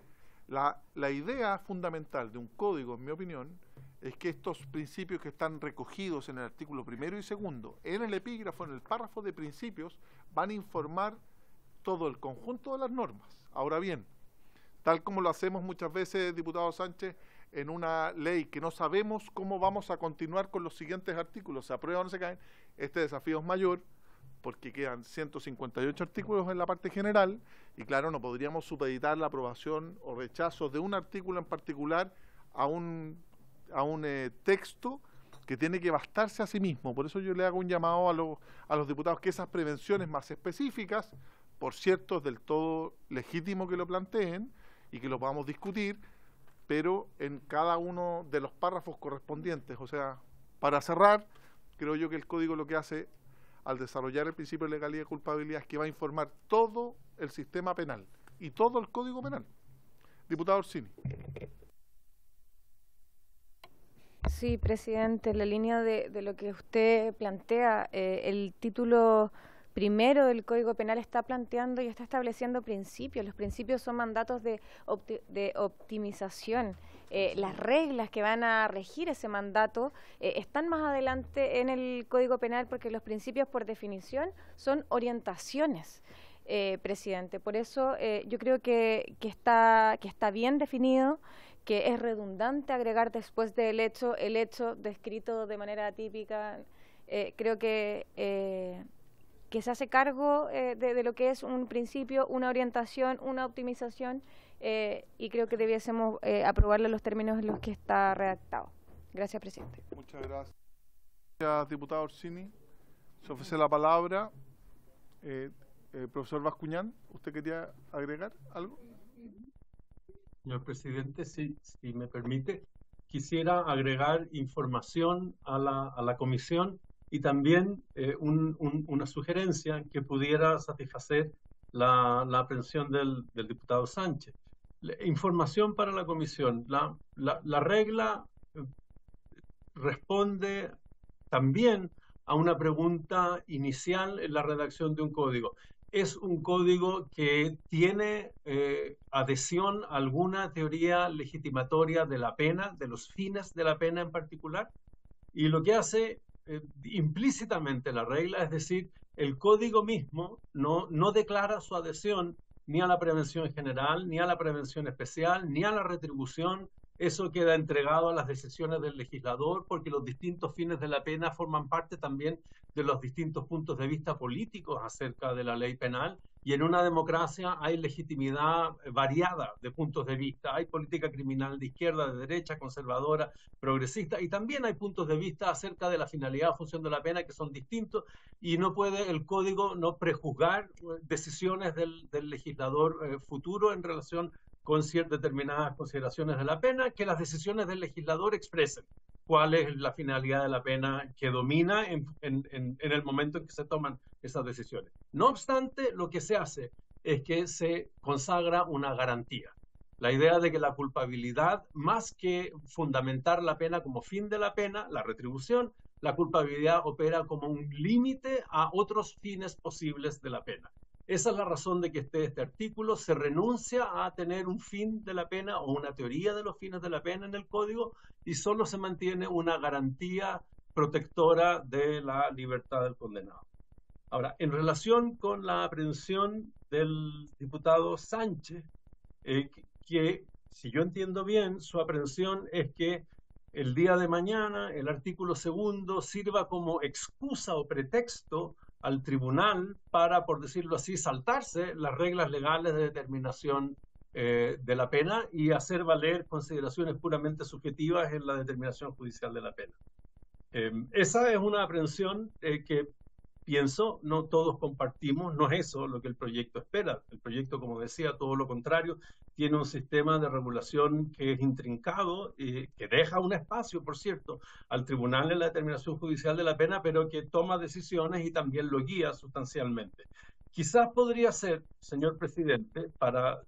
la idea fundamental de un código, en mi opinión, es que estos principios que están recogidos en el artículo 1 y 2, en el epígrafo, en el párrafo de principios, van a informar todo el conjunto de las normas. Ahora bien, tal como lo hacemos muchas veces, diputado Sánchez, en una ley que no sabemos cómo vamos a continuar con los siguientes artículos, se aprueban o no se caen, este desafío es mayor, porque quedan 158 artículos en la parte general, y claro, no podríamos supeditar la aprobación o rechazo de un artículo en particular a un texto que tiene que bastarse a sí mismo. Por eso yo le hago un llamado a los diputados que esas prevenciones más específicas, por cierto, es del todo legítimo que lo planteen y que lo podamos discutir, pero en cada uno de los párrafos correspondientes. O sea, para cerrar, creo yo que el Código lo que hace al desarrollar el principio de legalidad y culpabilidad es que va a informar todo el sistema penal y todo el Código Penal. Diputado Orsini. Sí, presidente, en la línea de lo que usted plantea, el título primero del Código Penal está planteando y está estableciendo principios. Los principios son mandatos de optimización. Las reglas que van a regir ese mandato están más adelante en el Código Penal porque los principios, por definición, son orientaciones, presidente. Por eso yo creo que está bien definido, que es redundante agregar después del hecho el hecho descrito de manera atípica. Creo que se hace cargo de lo que es un principio, una orientación, una optimización, y creo que debiésemos aprobarlo en los términos en los que está redactado. Gracias, presidente. Muchas gracias. Gracias, diputado Orsini. Se ofrece la palabra. Profesor Bascuñán, ¿usted quería agregar algo? Señor presidente, si me permite, quisiera agregar información a la comisión y también una sugerencia que pudiera satisfacer la aprehensión del diputado Sánchez. Información para la comisión. La regla responde también a una pregunta inicial en la redacción de un código. Es un código que tiene adhesión a alguna teoría legitimatoria de la pena, de los fines de la pena en particular, y lo que hace implícitamente la regla, es decir, el código mismo no declara su adhesión ni a la prevención general, ni a la prevención especial, ni a la retribución. Eso queda entregado a las decisiones del legislador porque los distintos fines de la pena forman parte también de los distintos puntos de vista políticos acerca de la ley penal, y en una democracia hay legitimidad variada de puntos de vista. Hay política criminal de izquierda, de derecha, conservadora, progresista, y también hay puntos de vista acerca de la finalidad o función de la pena que son distintos, y no puede el código no prejuzgar decisiones del legislador futuro en relación con ciertas determinadas consideraciones de la pena, que las decisiones del legislador expresen cuál es la finalidad de la pena que domina en el momento en que se toman esas decisiones. No obstante, lo que se hace es que se consagra una garantía. La idea de que la culpabilidad, más que fundamentar la pena como fin de la pena, la retribución, la culpabilidad opera como un límite a otros fines posibles de la pena. Esa es la razón de que esté este artículo. Se renuncia a tener un fin de la pena o una teoría de los fines de la pena en el código y solo se mantiene una garantía protectora de la libertad del condenado. Ahora, en relación con la aprehensión del diputado Sánchez, que si yo entiendo bien, su aprehensión es que el día de mañana el artículo 2 sirva como excusa o pretexto al tribunal para, por decirlo así, saltarse las reglas legales de determinación de la pena y hacer valer consideraciones puramente subjetivas en la determinación judicial de la pena. Esa es una aprehensión que pienso no todos compartimos. No es eso lo que el proyecto espera. El proyecto, como decía, todo lo contrario, tiene un sistema de regulación que es intrincado, que deja un espacio, por cierto, al tribunal en la determinación judicial de la pena, pero que toma decisiones y también lo guía sustancialmente. Quizás podría ser, señor presidente, para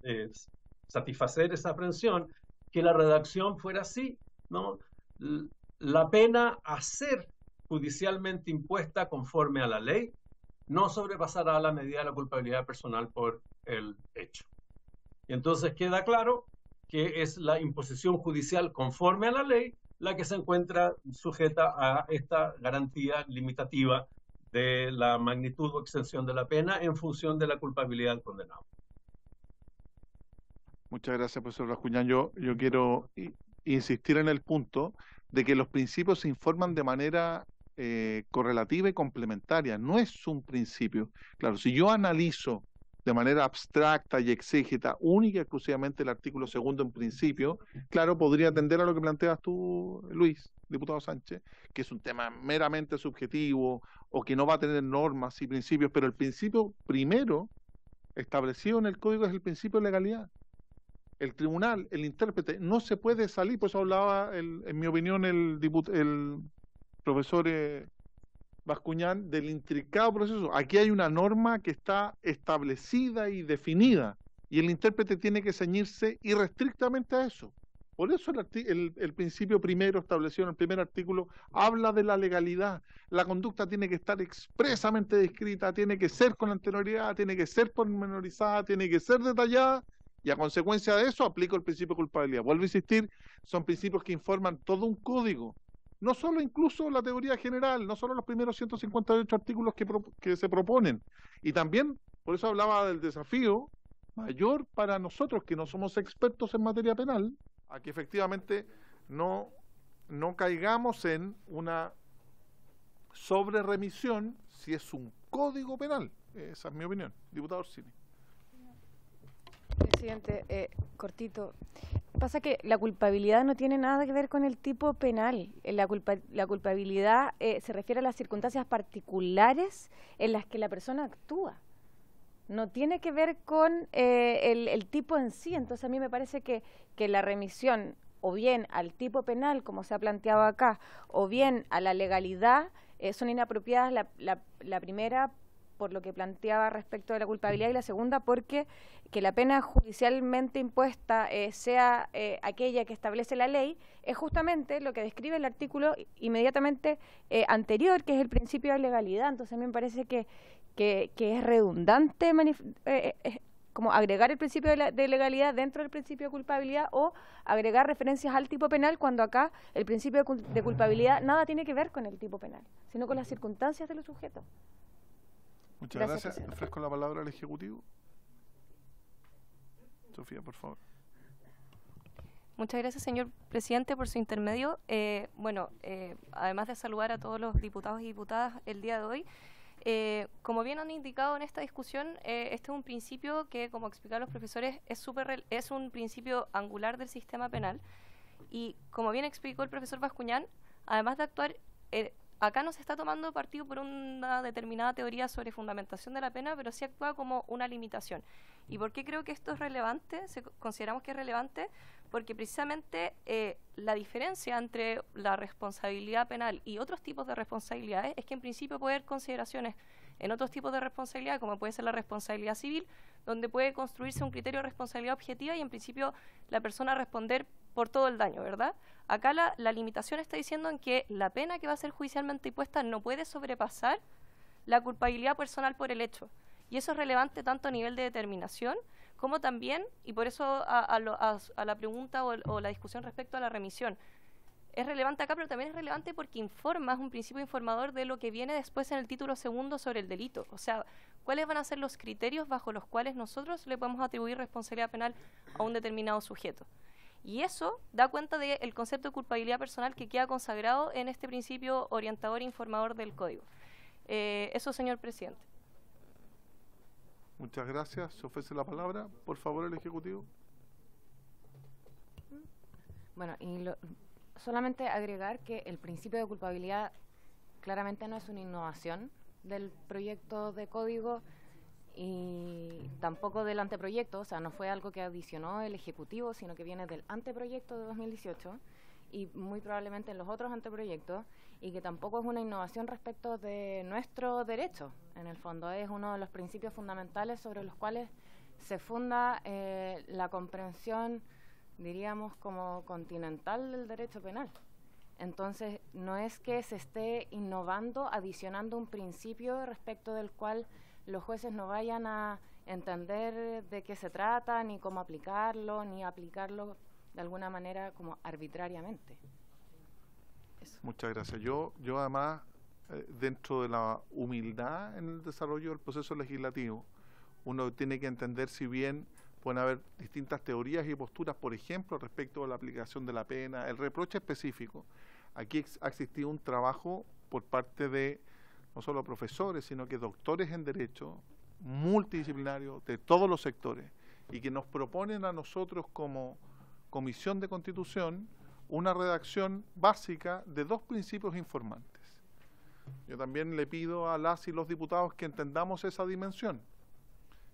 satisfacer esa aprehensión, que la redacción fuera así, ¿no? La pena a ser judicialmente impuesta conforme a la ley no sobrepasará la medida de la culpabilidad personal por el hecho. Y entonces queda claro que es la imposición judicial conforme a la ley la que se encuentra sujeta a esta garantía limitativa de la magnitud o extensión de la pena en función de la culpabilidad del condenado. Muchas gracias, profesor Bascuñán. Yo quiero insistir en el punto de que los principios se informan de manera correlativa y complementaria. No es un principio. Claro, si yo analizo de manera abstracta y exégeta única y exclusivamente el artículo 2 en principio, claro, podría atender a lo que planteas tú, Luis, diputado Sánchez, que es un tema meramente subjetivo o que no va a tener normas y principios, pero el principio primero establecido en el código es el principio de legalidad. El tribunal, el intérprete, no se puede salir, por eso hablaba, en mi opinión, el profesor Bascuñán, del intricado proceso. Aquí hay una norma que está establecida y definida, y el intérprete tiene que ceñirse irrestrictamente a eso. Por eso el principio primero establecido en el primer artículo habla de la legalidad. La conducta tiene que estar expresamente descrita, tiene que ser con anterioridad, tiene que ser pormenorizada, tiene que ser detallada, y a consecuencia de eso aplico el principio de culpabilidad. Vuelvo a insistir, son principios que informan todo un código. No solo incluso la teoría general, no solo los primeros 158 artículos que se proponen. Y también, por eso hablaba del desafío mayor para nosotros, que no somos expertos en materia penal, a que efectivamente no caigamos en una sobreremisión si es un código penal. Esa es mi opinión. Diputado Orsini. Presidente, cortito. Pasa que la culpabilidad no tiene nada que ver con el tipo penal. La culpabilidad se refiere a las circunstancias particulares en las que la persona actúa. No tiene que ver con el tipo en sí. Entonces a mí me parece que la remisión o bien al tipo penal, como se ha planteado acá, o bien a la legalidad, son inapropiadas. La primera, por lo que planteaba respecto de la culpabilidad, y la segunda porque que la pena judicialmente impuesta sea aquella que establece la ley, es justamente lo que describe el artículo inmediatamente anterior, que es el principio de legalidad. Entonces a mí me parece que es redundante como agregar el principio de legalidad dentro del principio de culpabilidad o agregar referencias al tipo penal, cuando acá el principio de culpabilidad nada tiene que ver con el tipo penal, sino con las circunstancias de los sujetos. Muchas gracias. Ofrezco la palabra al Ejecutivo. Sofía, por favor. Muchas gracias, señor presidente, por su intermedio. Además de saludar a todos los diputados y diputadas el día de hoy, como bien han indicado en esta discusión, este es un principio que, como explicaron los profesores, es un principio angular del sistema penal. Y como bien explicó el profesor Bascuñán, además de actuar, acá no se está tomando partido por una determinada teoría sobre fundamentación de la pena, pero sí actúa como una limitación. ¿Y por qué creo que esto es relevante? Consideramos que es relevante porque precisamente la diferencia entre la responsabilidad penal y otros tipos de responsabilidades es que en principio puede haber consideraciones en otros tipos de responsabilidad, como puede ser la responsabilidad civil, donde puede construirse un criterio de responsabilidad objetiva y en principio la persona responder por todo el daño, ¿verdad? Acá la limitación está diciendo en que la pena que va a ser judicialmente impuesta no puede sobrepasar la culpabilidad personal por el hecho. Y eso es relevante tanto a nivel de determinación como también, y por eso a la pregunta o la discusión respecto a la remisión, es relevante acá, pero también es relevante porque informa, es un principio informador de lo que viene después en el título 2 sobre el delito. O sea, cuáles van a ser los criterios bajo los cuales nosotros le podemos atribuir responsabilidad penal a un determinado sujeto. Y eso da cuenta del concepto de culpabilidad personal que queda consagrado en este principio orientador e informador del Código. Eso, señor presidente. Muchas gracias. Se ofrece la palabra. Por favor, el Ejecutivo. Bueno, solamente agregar que el principio de culpabilidad claramente no es una innovación del proyecto de código y tampoco del anteproyecto, o sea, no fue algo que adicionó el Ejecutivo, sino que viene del anteproyecto de 2018 y muy probablemente en los otros anteproyectos, y que tampoco es una innovación respecto de nuestro derecho. en el fondo. Es uno de los principios fundamentales sobre los cuales se funda la comprensión, diríamos, como continental del derecho penal. Entonces, no es que se esté innovando, adicionando un principio respecto del cual los jueces no vayan a entender de qué se trata, ni cómo aplicarlo, ni aplicarlo de alguna manera como arbitrariamente. Eso. Muchas gracias. Yo además, dentro de la humildad en el desarrollo del proceso legislativo, uno tiene que entender, si bien pueden haber distintas teorías y posturas, por ejemplo, respecto a la aplicación de la pena, el reproche específico, aquí ha existido un trabajo por parte de no solo profesores, sino que doctores en Derecho, multidisciplinarios, de todos los sectores, y que nos proponen a nosotros como Comisión de Constitución una redacción básica de 2 principios informantes. Yo también le pido a las y los diputados que entendamos esa dimensión,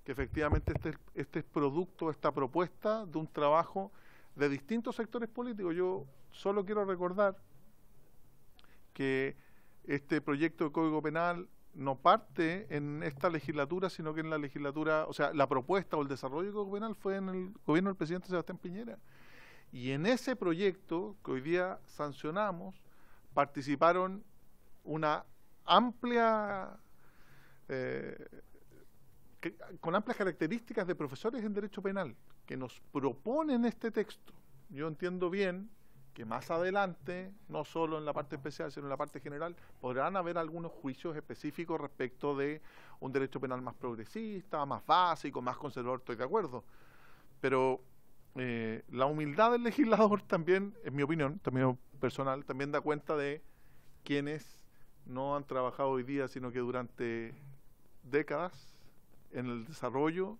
que efectivamente este es producto, esta propuesta de un trabajo de distintos sectores políticos. Yo solo quiero recordar que este proyecto de Código Penal no parte en esta legislatura, sino que en la legislatura, o sea, la propuesta o el desarrollo del Código Penal fue en el gobierno del presidente Sebastián Piñera. Y en ese proyecto que hoy día sancionamos, participaron una amplia, con amplias características de profesores en Derecho Penal, que nos proponen este texto. Yo entiendo bien que más adelante, no solo en la parte especial, sino en la parte general, podrán haber algunos juicios específicos respecto de un derecho penal más progresista, más básico, más conservador, estoy de acuerdo. Pero la humildad del legislador también, en mi opinión, también personal, también da cuenta de quienes no han trabajado hoy día, sino que durante décadas en el desarrollo,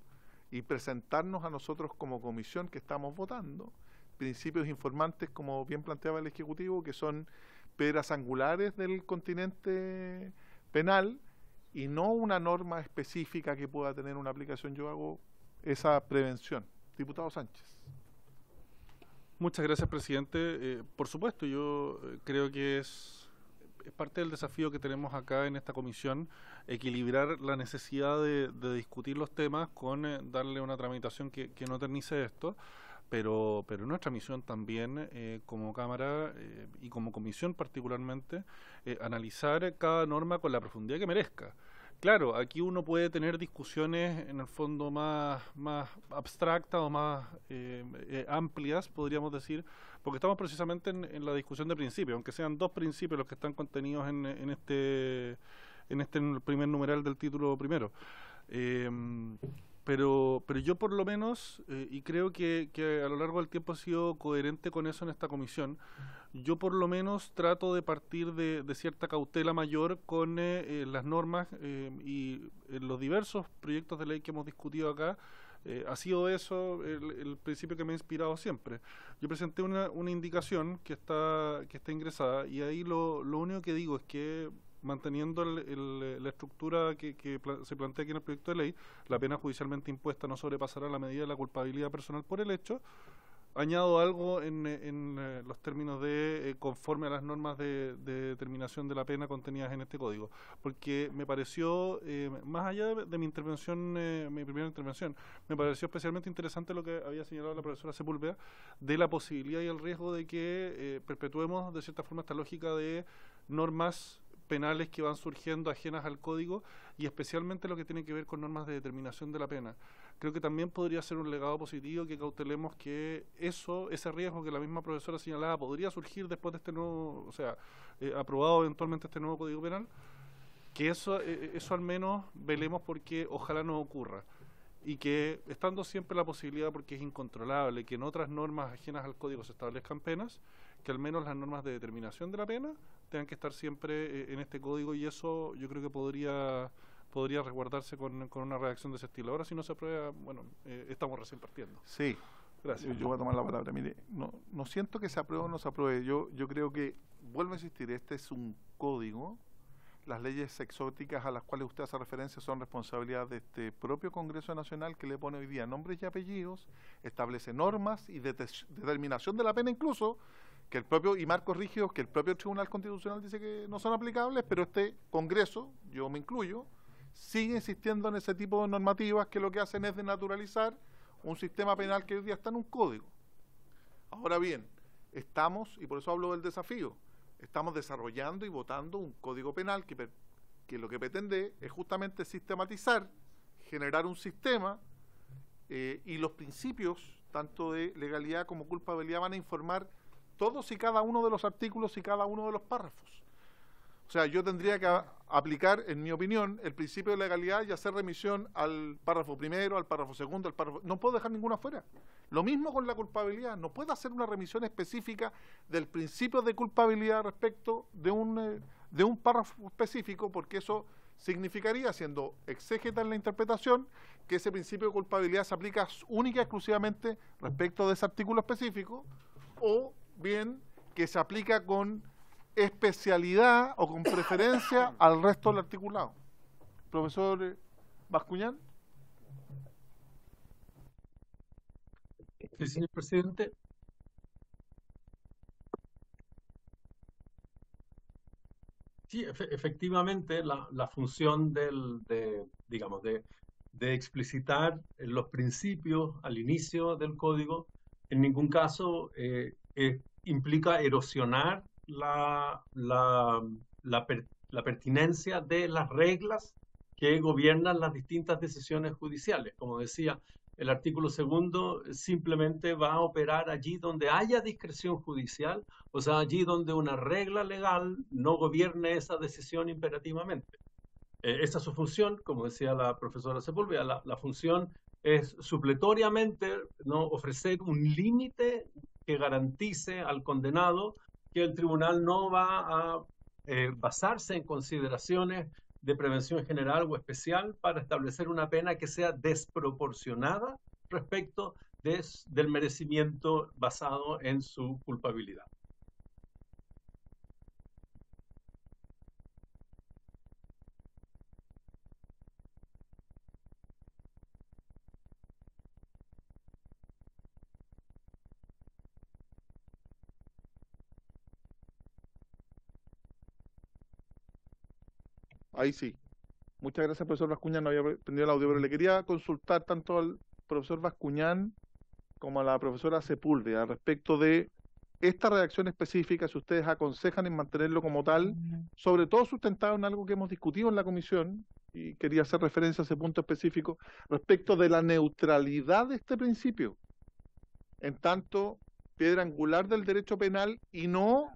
y presentarnos a nosotros como comisión que estamos votando principios informantes, como bien planteaba el Ejecutivo, que son piedras angulares del continente penal y no una norma específica que pueda tener una aplicación. Yo hago esa prevención. Diputado Sánchez. Muchas gracias, presidente. Por supuesto, yo creo que es parte del desafío que tenemos acá en esta comisión, equilibrar la necesidad de discutir los temas con darle una tramitación que no eternice esto. Pero nuestra misión también, como Cámara y como Comisión particularmente, analizar cada norma con la profundidad que merezca. Claro, aquí uno puede tener discusiones en el fondo más abstractas o más amplias, podríamos decir, porque estamos precisamente en la discusión de principios, aunque sean 2 principios los que están contenidos en este primer numeral del título primero. Pero yo por lo menos, y creo que a lo largo del tiempo he sido coherente con eso en esta comisión, yo por lo menos trato de partir de cierta cautela mayor con las normas y los diversos proyectos de ley que hemos discutido acá. Ha sido eso el principio que me ha inspirado siempre. Yo presenté una indicación que está ingresada, y ahí lo único que digo es que, manteniendo la estructura que se plantea aquí en el proyecto de ley, la pena judicialmente impuesta no sobrepasará la medida de la culpabilidad personal por el hecho. Añado algo en los términos de conforme a las normas de determinación de la pena contenidas en este código, porque me pareció, más allá de mi intervención, mi primera intervención, me pareció especialmente interesante lo que había señalado la profesora Sepúlveda, de la posibilidad y el riesgo de que perpetuemos de cierta forma esta lógica de normas penales que van surgiendo ajenas al código, y especialmente lo que tiene que ver con normas de determinación de la pena. Creo que también podría ser un legado positivo que cautelemos que ese riesgo que la misma profesora señalaba podría surgir después de este nuevo, o sea, aprobado eventualmente este nuevo Código Penal, que eso al menos velemos porque ojalá no ocurra, y que estando siempre la posibilidad, porque es incontrolable, que en otras normas ajenas al código se establezcan penas, que al menos las normas de determinación de la pena tengan que estar siempre en este código, y eso yo creo que podría resguardarse con una redacción de ese estilo. Ahora, si no se aprueba, bueno, estamos recién partiendo. Sí, gracias. Yo voy a tomar la palabra. Mire, no siento que se apruebe o no se apruebe. Yo creo que, vuelvo a insistir, este es un código. Las leyes exóticas a las cuales usted hace referencia son responsabilidad de este propio Congreso Nacional, que le pone hoy día nombres y apellidos, establece normas y determinación de la pena incluso, que el propio, y marcos rígidos que el propio Tribunal Constitucional dice que no son aplicables, pero este Congreso, yo me incluyo, sigue insistiendo en ese tipo de normativas que lo que hacen es desnaturalizar un sistema penal que hoy día está en un código. Ahora bien, estamos, y por eso hablo del desafío, estamos desarrollando y votando un código penal que lo que pretende es justamente sistematizar, generar un sistema, y los principios, tanto de legalidad como culpabilidad, van a informar todos y cada uno de los artículos y cada uno de los párrafos. O sea, yo tendría que aplicar, en mi opinión, el principio de legalidad y hacer remisión al párrafo primero, al párrafo segundo, al párrafo... No puedo dejar ninguno afuera. Lo mismo con la culpabilidad. No puedo hacer una remisión específica del principio de culpabilidad respecto de un párrafo específico, porque eso significaría, siendo exégeta en la interpretación, que ese principio de culpabilidad se aplica única y exclusivamente respecto de ese artículo específico, o bien que se aplica con especialidad o con preferencia al resto del articulado. Profesor Bascuñán. Sí, señor presidente. Sí, efectivamente, la función de explicitar los principios al inicio del código en ningún caso implica erosionar la pertinencia de las reglas que gobiernan las distintas decisiones judiciales. Como decía, el artículo 2 simplemente va a operar allí donde haya discreción judicial, o sea, allí donde una regla legal no gobierne esa decisión imperativamente. Esa es su función, como decía la profesora Sepúlveda, la función es supletoriamente, ¿no?, ofrecer un límite que garantice al condenado que el tribunal no va a basarse en consideraciones de prevención general o especial para establecer una pena que sea desproporcionada respecto del merecimiento basado en su culpabilidad. Ahí sí. Muchas gracias, profesor Bascuñán. No había prendido el audio, pero le quería consultar tanto al profesor Bascuñán como a la profesora Sepúlveda respecto de esta redacción específica, si ustedes aconsejan en mantenerlo como tal, sobre todo sustentado en algo que hemos discutido en la comisión, y quería hacer referencia a ese punto específico, respecto de la neutralidad de este principio, en tanto piedra angular del derecho penal y no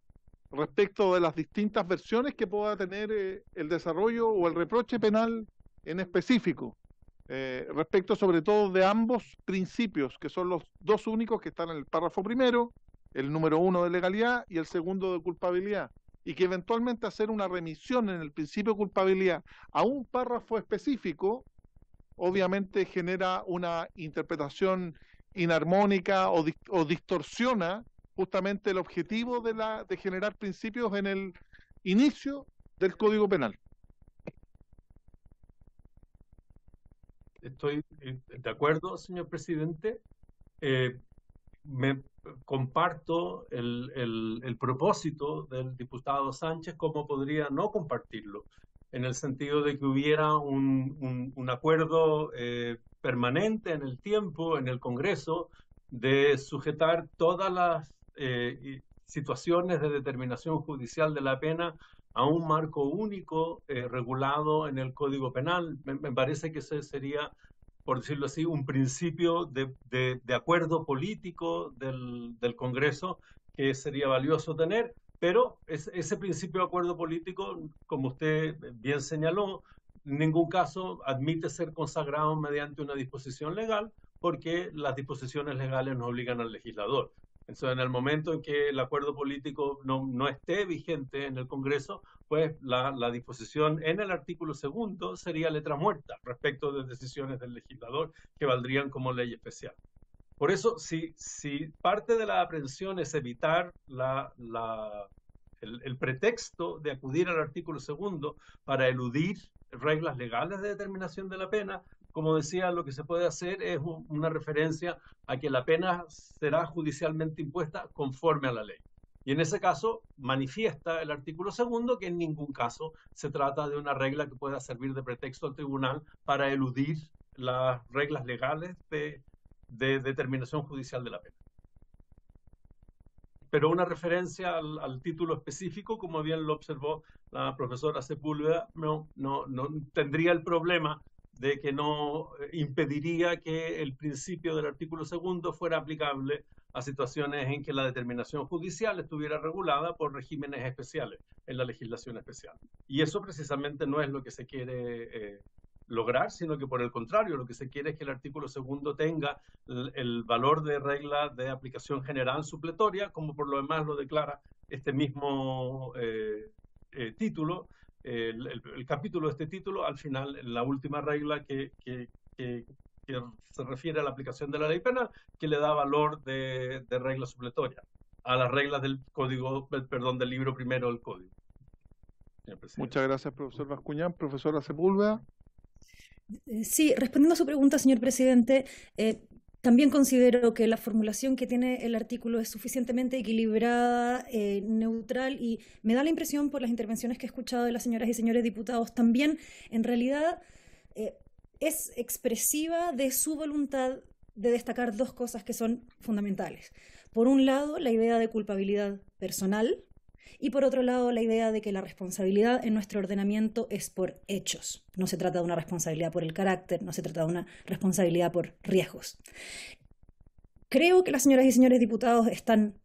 respecto de las distintas versiones que pueda tener el desarrollo o el reproche penal en específico, respecto sobre todo de ambos principios, que son los dos únicos que están en el párrafo primero, el número 1 de legalidad y el segundo de culpabilidad, y que eventualmente hacer una remisión en el principio de culpabilidad a un párrafo específico, obviamente genera una interpretación inarmónica o distorsiona justamente el objetivo de generar principios en el inicio del Código Penal. Estoy de acuerdo, señor presidente. Me comparto el propósito del diputado Sánchez, como podría no compartirlo, en el sentido de que hubiera un acuerdo permanente en el tiempo, en el Congreso, de sujetar todas las situaciones de determinación judicial de la pena a un marco único regulado en el Código Penal. Me parece que ese sería, por decirlo así, un principio de acuerdo político del Congreso que sería valioso tener, pero ese principio de acuerdo político, como usted bien señaló, en ningún caso admite ser consagrado mediante una disposición legal, porque las disposiciones legales nos obligan al legislador. Entonces, en el momento en que el acuerdo político no esté vigente en el Congreso, pues la disposición en el artículo 2 sería letra muerta respecto de decisiones del legislador que valdrían como ley especial. Por eso, si parte de la aprehensión es evitar el pretexto de acudir al artículo 2 para eludir reglas legales de determinación de la pena, como decía, lo que se puede hacer es una referencia a que la pena será judicialmente impuesta conforme a la ley. Y en ese caso manifiesta el artículo 2 que en ningún caso se trata de una regla que pueda servir de pretexto al tribunal para eludir las reglas legales de determinación judicial de la pena. Pero una referencia al título específico, como bien lo observó la profesora Sepúlveda, no tendría el problema de que no impediría que el principio del artículo 2 fuera aplicable a situaciones en que la determinación judicial estuviera regulada por regímenes especiales en la legislación especial. Y eso precisamente no es lo que se quiere lograr, sino que por el contrario, lo que se quiere es que el artículo 2 tenga el valor de regla de aplicación general supletoria, como por lo demás lo declara este mismo título, el capítulo de este título, al final, la última regla que se refiere a la aplicación de la ley penal, que le da valor de regla supletoria a las reglas del código, perdón, del libro primero del código. Muchas gracias, profesor Bascuñán. Profesora Sepúlveda. Sí, respondiendo a su pregunta, señor presidente, también considero que la formulación que tiene el artículo es suficientemente equilibrada, neutral, y me da la impresión por las intervenciones que he escuchado de las señoras y señores diputados también, en realidad es expresiva de su voluntad de destacar dos cosas que son fundamentales. Por un lado, la idea de culpabilidad personal, y por otro lado, la idea de que la responsabilidad en nuestro ordenamiento es por hechos. No se trata de una responsabilidad por el carácter, no se trata de una responsabilidad por riesgos. Creo que las señoras y señores diputados están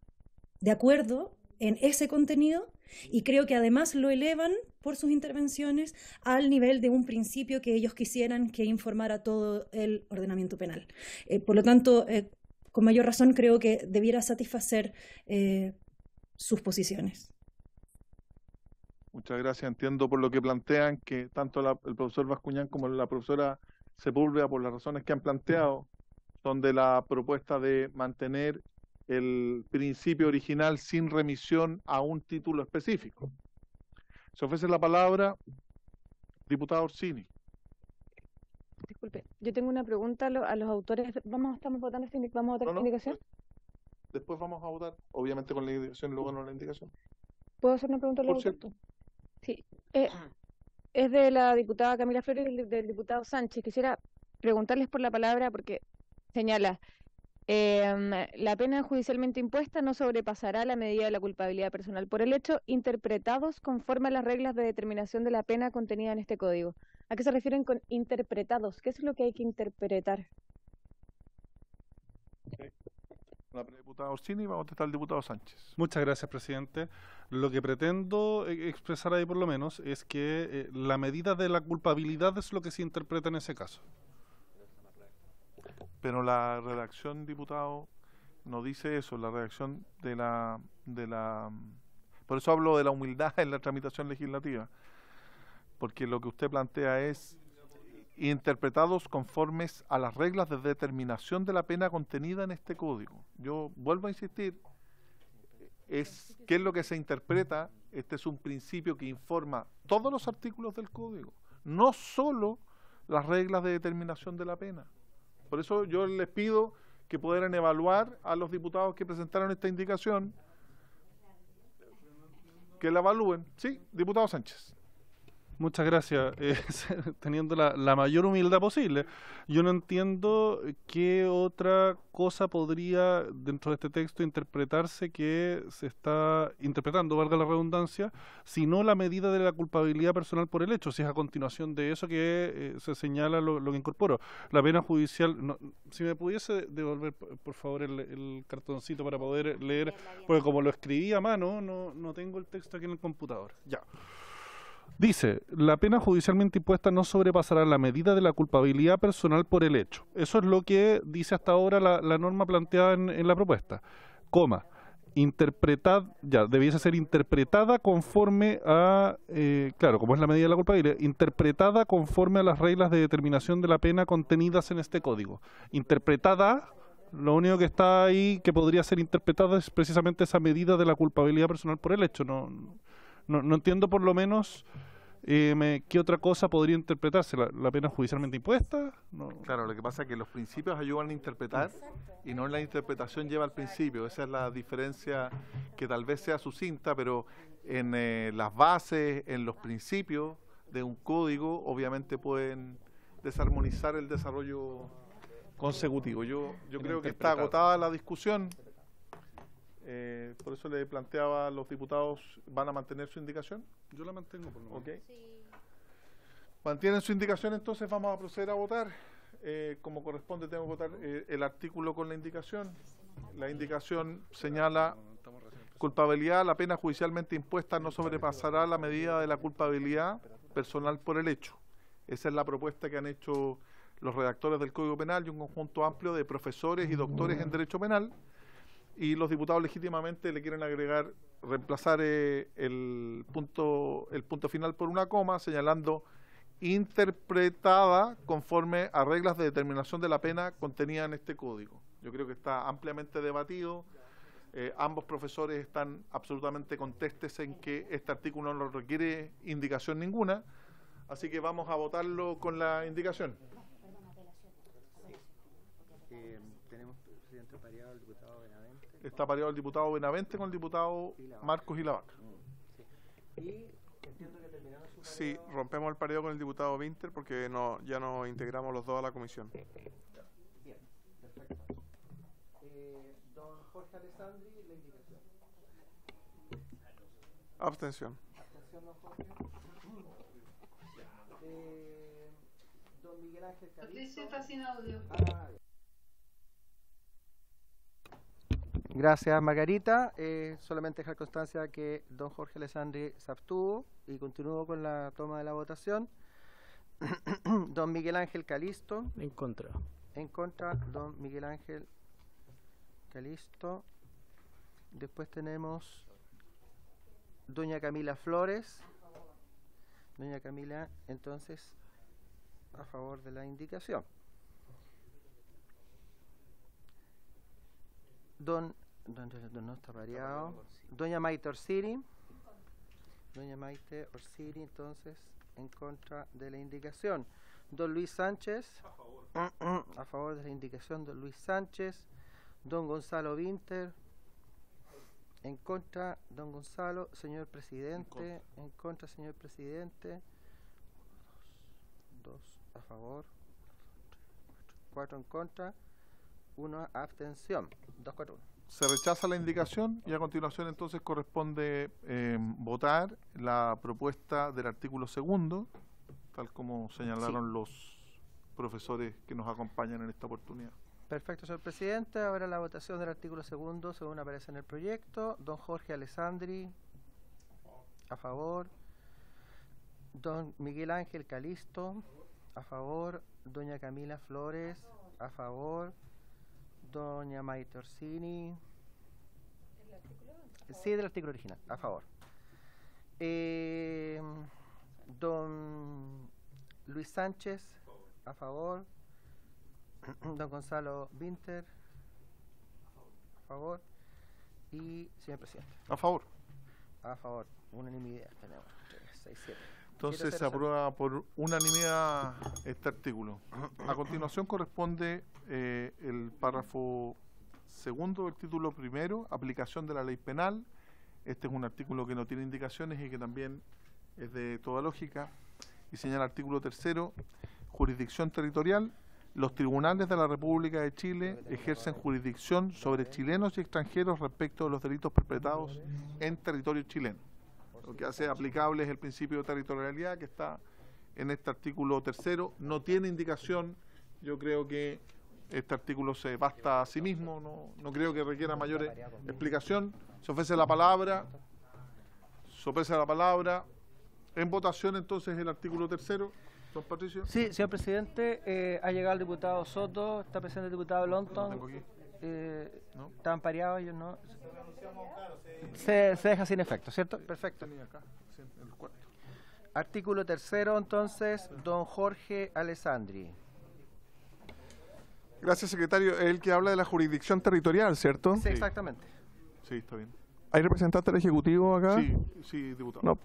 de acuerdo en ese contenido y creo que además lo elevan por sus intervenciones al nivel de un principio que ellos quisieran que informara todo el ordenamiento penal. Por lo tanto, con mayor razón creo que debiera satisfacer sus posiciones. Muchas gracias. Entiendo por lo que plantean que tanto el profesor Bascuñán como la profesora Sepúlveda, por las razones que han planteado, son de la propuesta de mantener el principio original sin remisión a un título específico. Se ofrece la palabra, diputado Orsini. Disculpe, yo tengo una pregunta a los autores. ¿Estamos votando vamos a votar esta indicación? Después vamos a votar, obviamente con la indicación y luego no la indicación. ¿Puedo hacer una pregunta a los autores? Por cierto. Sí, es de la diputada Camila Flores y del diputado Sánchez. Quisiera preguntarles por la palabra porque señala, la pena judicialmente impuesta no sobrepasará la medida de la culpabilidad personal por el hecho interpretados conforme a las reglas de determinación de la pena contenida en este código. ¿A qué se refieren con interpretados? ¿Qué es lo que hay que interpretar? La diputada Orsini, va a contestar el diputado Sánchez. Muchas gracias, presidente. Lo que pretendo expresar ahí por lo menos es que la medida de la culpabilidad es lo que se interpreta en ese caso. Pero la redacción, diputado, no dice eso. La redacción por eso hablo de la humildad en la tramitación legislativa. Porque lo que usted plantea es interpretados conformes a las reglas de determinación de la pena contenida en este código. Yo vuelvo a insistir, ¿qué es lo que se interpreta? Este es un principio que informa todos los artículos del código, no solo las reglas de determinación de la pena. Por eso yo les pido que pudieran evaluar a los diputados que presentaron esta indicación, que la evalúen. Sí, diputado Sánchez. Muchas gracias. Teniendo la mayor humildad posible, yo no entiendo qué otra cosa podría dentro de este texto interpretarse que se está interpretando, valga la redundancia, sino la medida de la culpabilidad personal por el hecho, si es a continuación de eso que se señala lo que incorporo. La pena judicial, si me pudiese devolver por favor el cartoncito para poder leer, porque como lo escribí a mano, no tengo el texto aquí en el computador. Ya. Dice, la pena judicialmente impuesta no sobrepasará la medida de la culpabilidad personal por el hecho. Eso es lo que dice hasta ahora la norma planteada en la propuesta. Coma, debiese ser interpretada conforme a, claro, como es la medida de la culpabilidad, interpretada conforme a las reglas de determinación de la pena contenidas en este código. Interpretada, lo único que está ahí que podría ser interpretada es precisamente esa medida de la culpabilidad personal por el hecho. No entiendo por lo menos ¿Qué otra cosa podría interpretarse? ¿La pena judicialmente impuesta? No. Claro, lo que pasa es que los principios ayudan a interpretar y no la interpretación lleva al principio. Esa es la diferencia, que tal vez sea sucinta, pero en las bases, en los principios de un código, obviamente pueden desarmonizar el desarrollo consecutivo. Yo creo que está agotada la discusión. Por eso le planteaba a los diputados, ¿van a mantener su indicación? Yo la mantengo por lo menos. Okay. Sí. Mantienen su indicación, entonces vamos a proceder a votar. Como corresponde, tengo que votar el artículo con la indicación. La indicación señala culpabilidad. La pena judicialmente impuesta no sobrepasará la medida de la culpabilidad personal por el hecho. Esa es la propuesta que han hecho los redactores del Código Penal y un conjunto amplio de profesores y doctores en Derecho Penal. Y los diputados legítimamente le quieren agregar, reemplazar el punto final por una coma, señalando interpretada conforme a reglas de determinación de la pena contenida en este código. Yo creo que está ampliamente debatido. Ambos profesores están absolutamente contestes en que este artículo no requiere indicación ninguna, así que vamos a votarlo con la indicación. Tenemos presidente pareado el diputado Benavente. Está pareado el diputado Benavente con el diputado Marcos y Lavaca. Y entiendo que terminamos su pareo. Sí, rompemos el pareo con el diputado Winter porque ya nos integramos los dos a la comisión. Bien, perfecto. Don Jorge Alessandri, la indicación. Abstención. Abstención, don Jorge. Don Miguel Ángel Calisto. Patricia está sin audio. Gracias, Margarita. Solamente dejar constancia que don Jorge Alessandri se abstuvo y continúo con la toma de la votación. Don Miguel Ángel Calisto. En contra. En contra, don Miguel Ángel Calisto. Después tenemos doña Camila Flores. Doña Camila, entonces, a favor de la indicación. No está variado. Doña Maite Orsini. Doña Maite Orsini, entonces, en contra de la indicación. Don Luis Sánchez. A favor. A favor de la indicación, don Luis Sánchez. Don Gonzalo Winter. En contra, don Gonzalo. Señor presidente. En contra, señor presidente. 2 a favor. 4 en contra. 1 abstención. 2, 4, 1. Se rechaza la indicación y a continuación entonces corresponde votar la propuesta del artículo 2, tal como señalaron los profesores que nos acompañan en esta oportunidad. Perfecto, señor presidente. Ahora la votación del artículo 2, según aparece en el proyecto. Don Jorge Alessandri, a favor. Don Miguel Ángel Calisto, a favor. Doña Camila Flores, a favor. Doña Maite Orsini. Sí, del artículo original, a favor. Don Luis Sánchez, a favor. Don Gonzalo Winter, a favor. Y señor presidente. A favor. A favor, unanimidad tenemos. 6, 7. Entonces se aprueba por unanimidad este artículo. A continuación corresponde el párrafo 2 del título 1, aplicación de la ley penal. Este es un artículo que no tiene indicaciones y que también es de toda lógica. Y señala el artículo 3, jurisdicción territorial. Los tribunales de la República de Chile ejercen jurisdicción sobre chilenos y extranjeros respecto de los delitos perpetrados en territorio chileno. Lo que hace aplicable es el principio de territorialidad que está en este artículo 3. No tiene indicación. Yo creo que este artículo se basta a sí mismo. No creo que requiera mayor explicación. Se ofrece la palabra. En votación entonces el artículo 3. Don Patricio. Sí, señor presidente. Ha llegado el diputado Soto. Está presente el diputado Longton. ¿No? Están pareados ellos, ¿no? Se deja sin efecto, ¿cierto? Perfecto. Artículo 3, entonces, don Jorge Alessandri. Gracias, secretario. Es el que habla de la jurisdicción territorial, ¿cierto? Sí, exactamente. Sí, está bien. ¿Hay representante del Ejecutivo acá? Sí, diputado. No.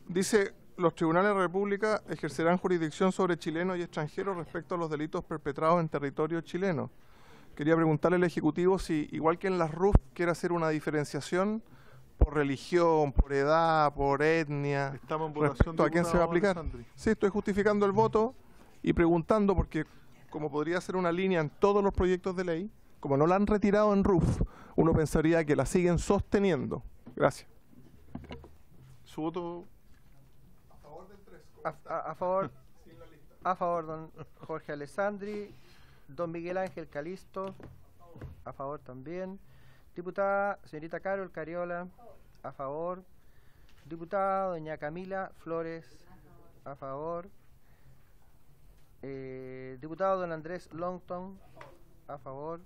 Dice, los tribunales de la República ejercerán jurisdicción sobre chilenos y extranjeros respecto a los delitos perpetrados en territorio chileno. Quería preguntarle al Ejecutivo si, igual que en las RUF, quiere hacer una diferenciación por religión, por edad, por etnia. Estamos en votación, ¿A quién se va a aplicar? Alessandri. Sí, estoy justificando el voto y preguntando porque, como podría ser una línea en todos los proyectos de ley, como no la han retirado en RUF, uno pensaría que la siguen sosteniendo. Gracias. Su voto. A favor, don Jorge Alessandri. Don Miguel Ángel Calisto, a favor también. Diputada señorita Carol Cariola, a favor. Diputada doña Camila Flores, a favor. Diputado don Andrés Longton, a favor.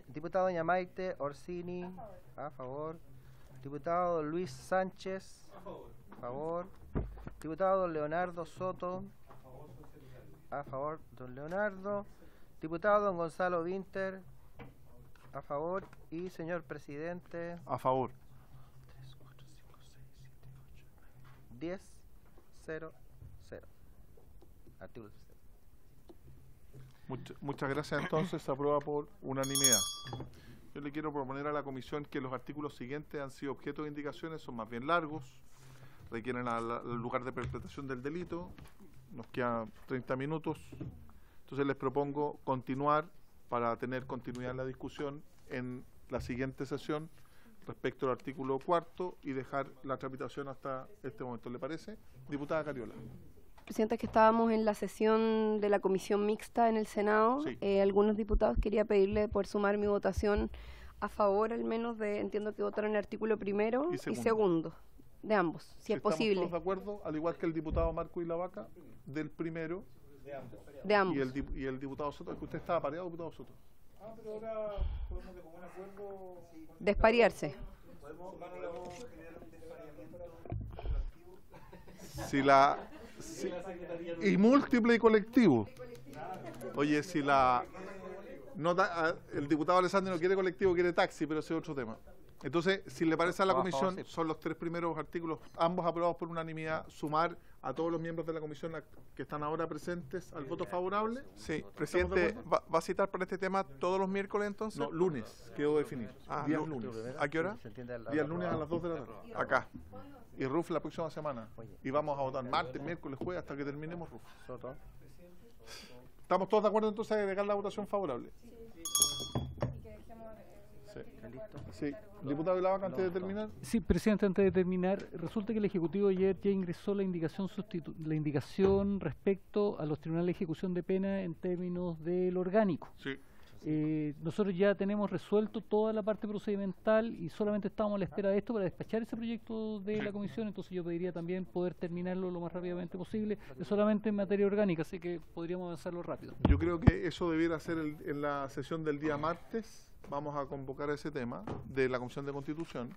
Diputada doña Maite Orsini, a favor. Diputado don Luis Sánchez, a favor. Diputado don Leonardo Soto, a favor, don Leonardo. Diputado don Gonzalo Winter, a favor. Y señor presidente, A favor. 10-0-0. Artículo 3. Muchas gracias. Entonces se aprueba por unanimidad. Yo le quiero proponer a la comisión que los artículos siguientes han sido objeto de indicaciones, son más bien largos, requieren el lugar de perpetración del delito. Nos quedan 30 minutos. Entonces les propongo continuar para tener continuidad en la discusión en la siguiente sesión respecto al artículo 4 y dejar la tramitación hasta este momento. ¿Le parece? Diputada Cariola. Presidenta, que estábamos en la sesión de la comisión mixta en el Senado. Sí. Algunos diputados quería pedirle poder sumar mi votación a favor, al menos, de, entiendo que votaron el artículo primero y segundo, de ambos, si es posible. ¿Estamos todos de acuerdo? Al igual que el diputado Marco Ilavaca, del primero. De ambos. Y el diputado Soto, es que usted estaba pareado, diputado Soto. Pero ahora podemos de común acuerdo Despariarse. Y múltiple y colectivo. Oye, si la nota, el diputado Alessandri no quiere colectivo, quiere taxi, pero ese es otro tema. Entonces, si le parece a la comisión, son los tres primeros artículos, ambos aprobados por unanimidad, sumar a todos los miembros de la comisión que están ahora presentes al voto favorable. Sí, presidente, ¿va a citar para este tema todos los miércoles entonces? No, lunes, quedó definido. Días lunes. ¿A qué hora? Días lunes a las 2 de la tarde. Acá. Y RUF la próxima semana. Y vamos a votar martes, miércoles, jueves, hasta que terminemos RUF. ¿Estamos todos de acuerdo entonces a agregar la votación favorable? Sí. Diputado Ilavaca, antes de terminar. Sí, presidente, antes de terminar, resulta que el Ejecutivo ayer ya ingresó la indicación respecto a los tribunales de ejecución de pena en términos del orgánico. Sí. Nosotros ya tenemos resuelto toda la parte procedimental y solamente estamos a la espera de esto para despachar ese proyecto de la comisión, entonces yo pediría también poder terminarlo lo más rápidamente posible, solamente en materia orgánica, así que podríamos avanzarlo rápido. Yo creo que eso debiera ser en la sesión del día martes. Vamos a convocar ese tema de la Comisión de Constitución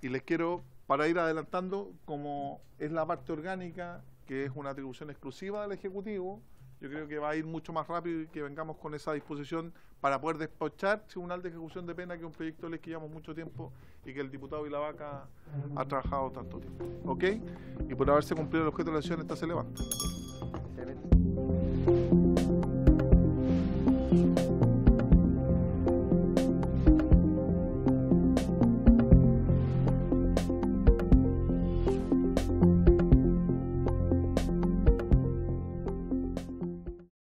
y les quiero, para ir adelantando, como es la parte orgánica, que es una atribución exclusiva del Ejecutivo, yo creo que va a ir mucho más rápido y que vengamos con esa disposición para poder despachar Tribunal de Ejecución de Pena, que es un proyecto de ley que llevamos mucho tiempo y que el diputado Ilavaca ha trabajado tanto tiempo. ¿Ok? Y por haberse cumplido el objeto de la sesión, esta se levanta.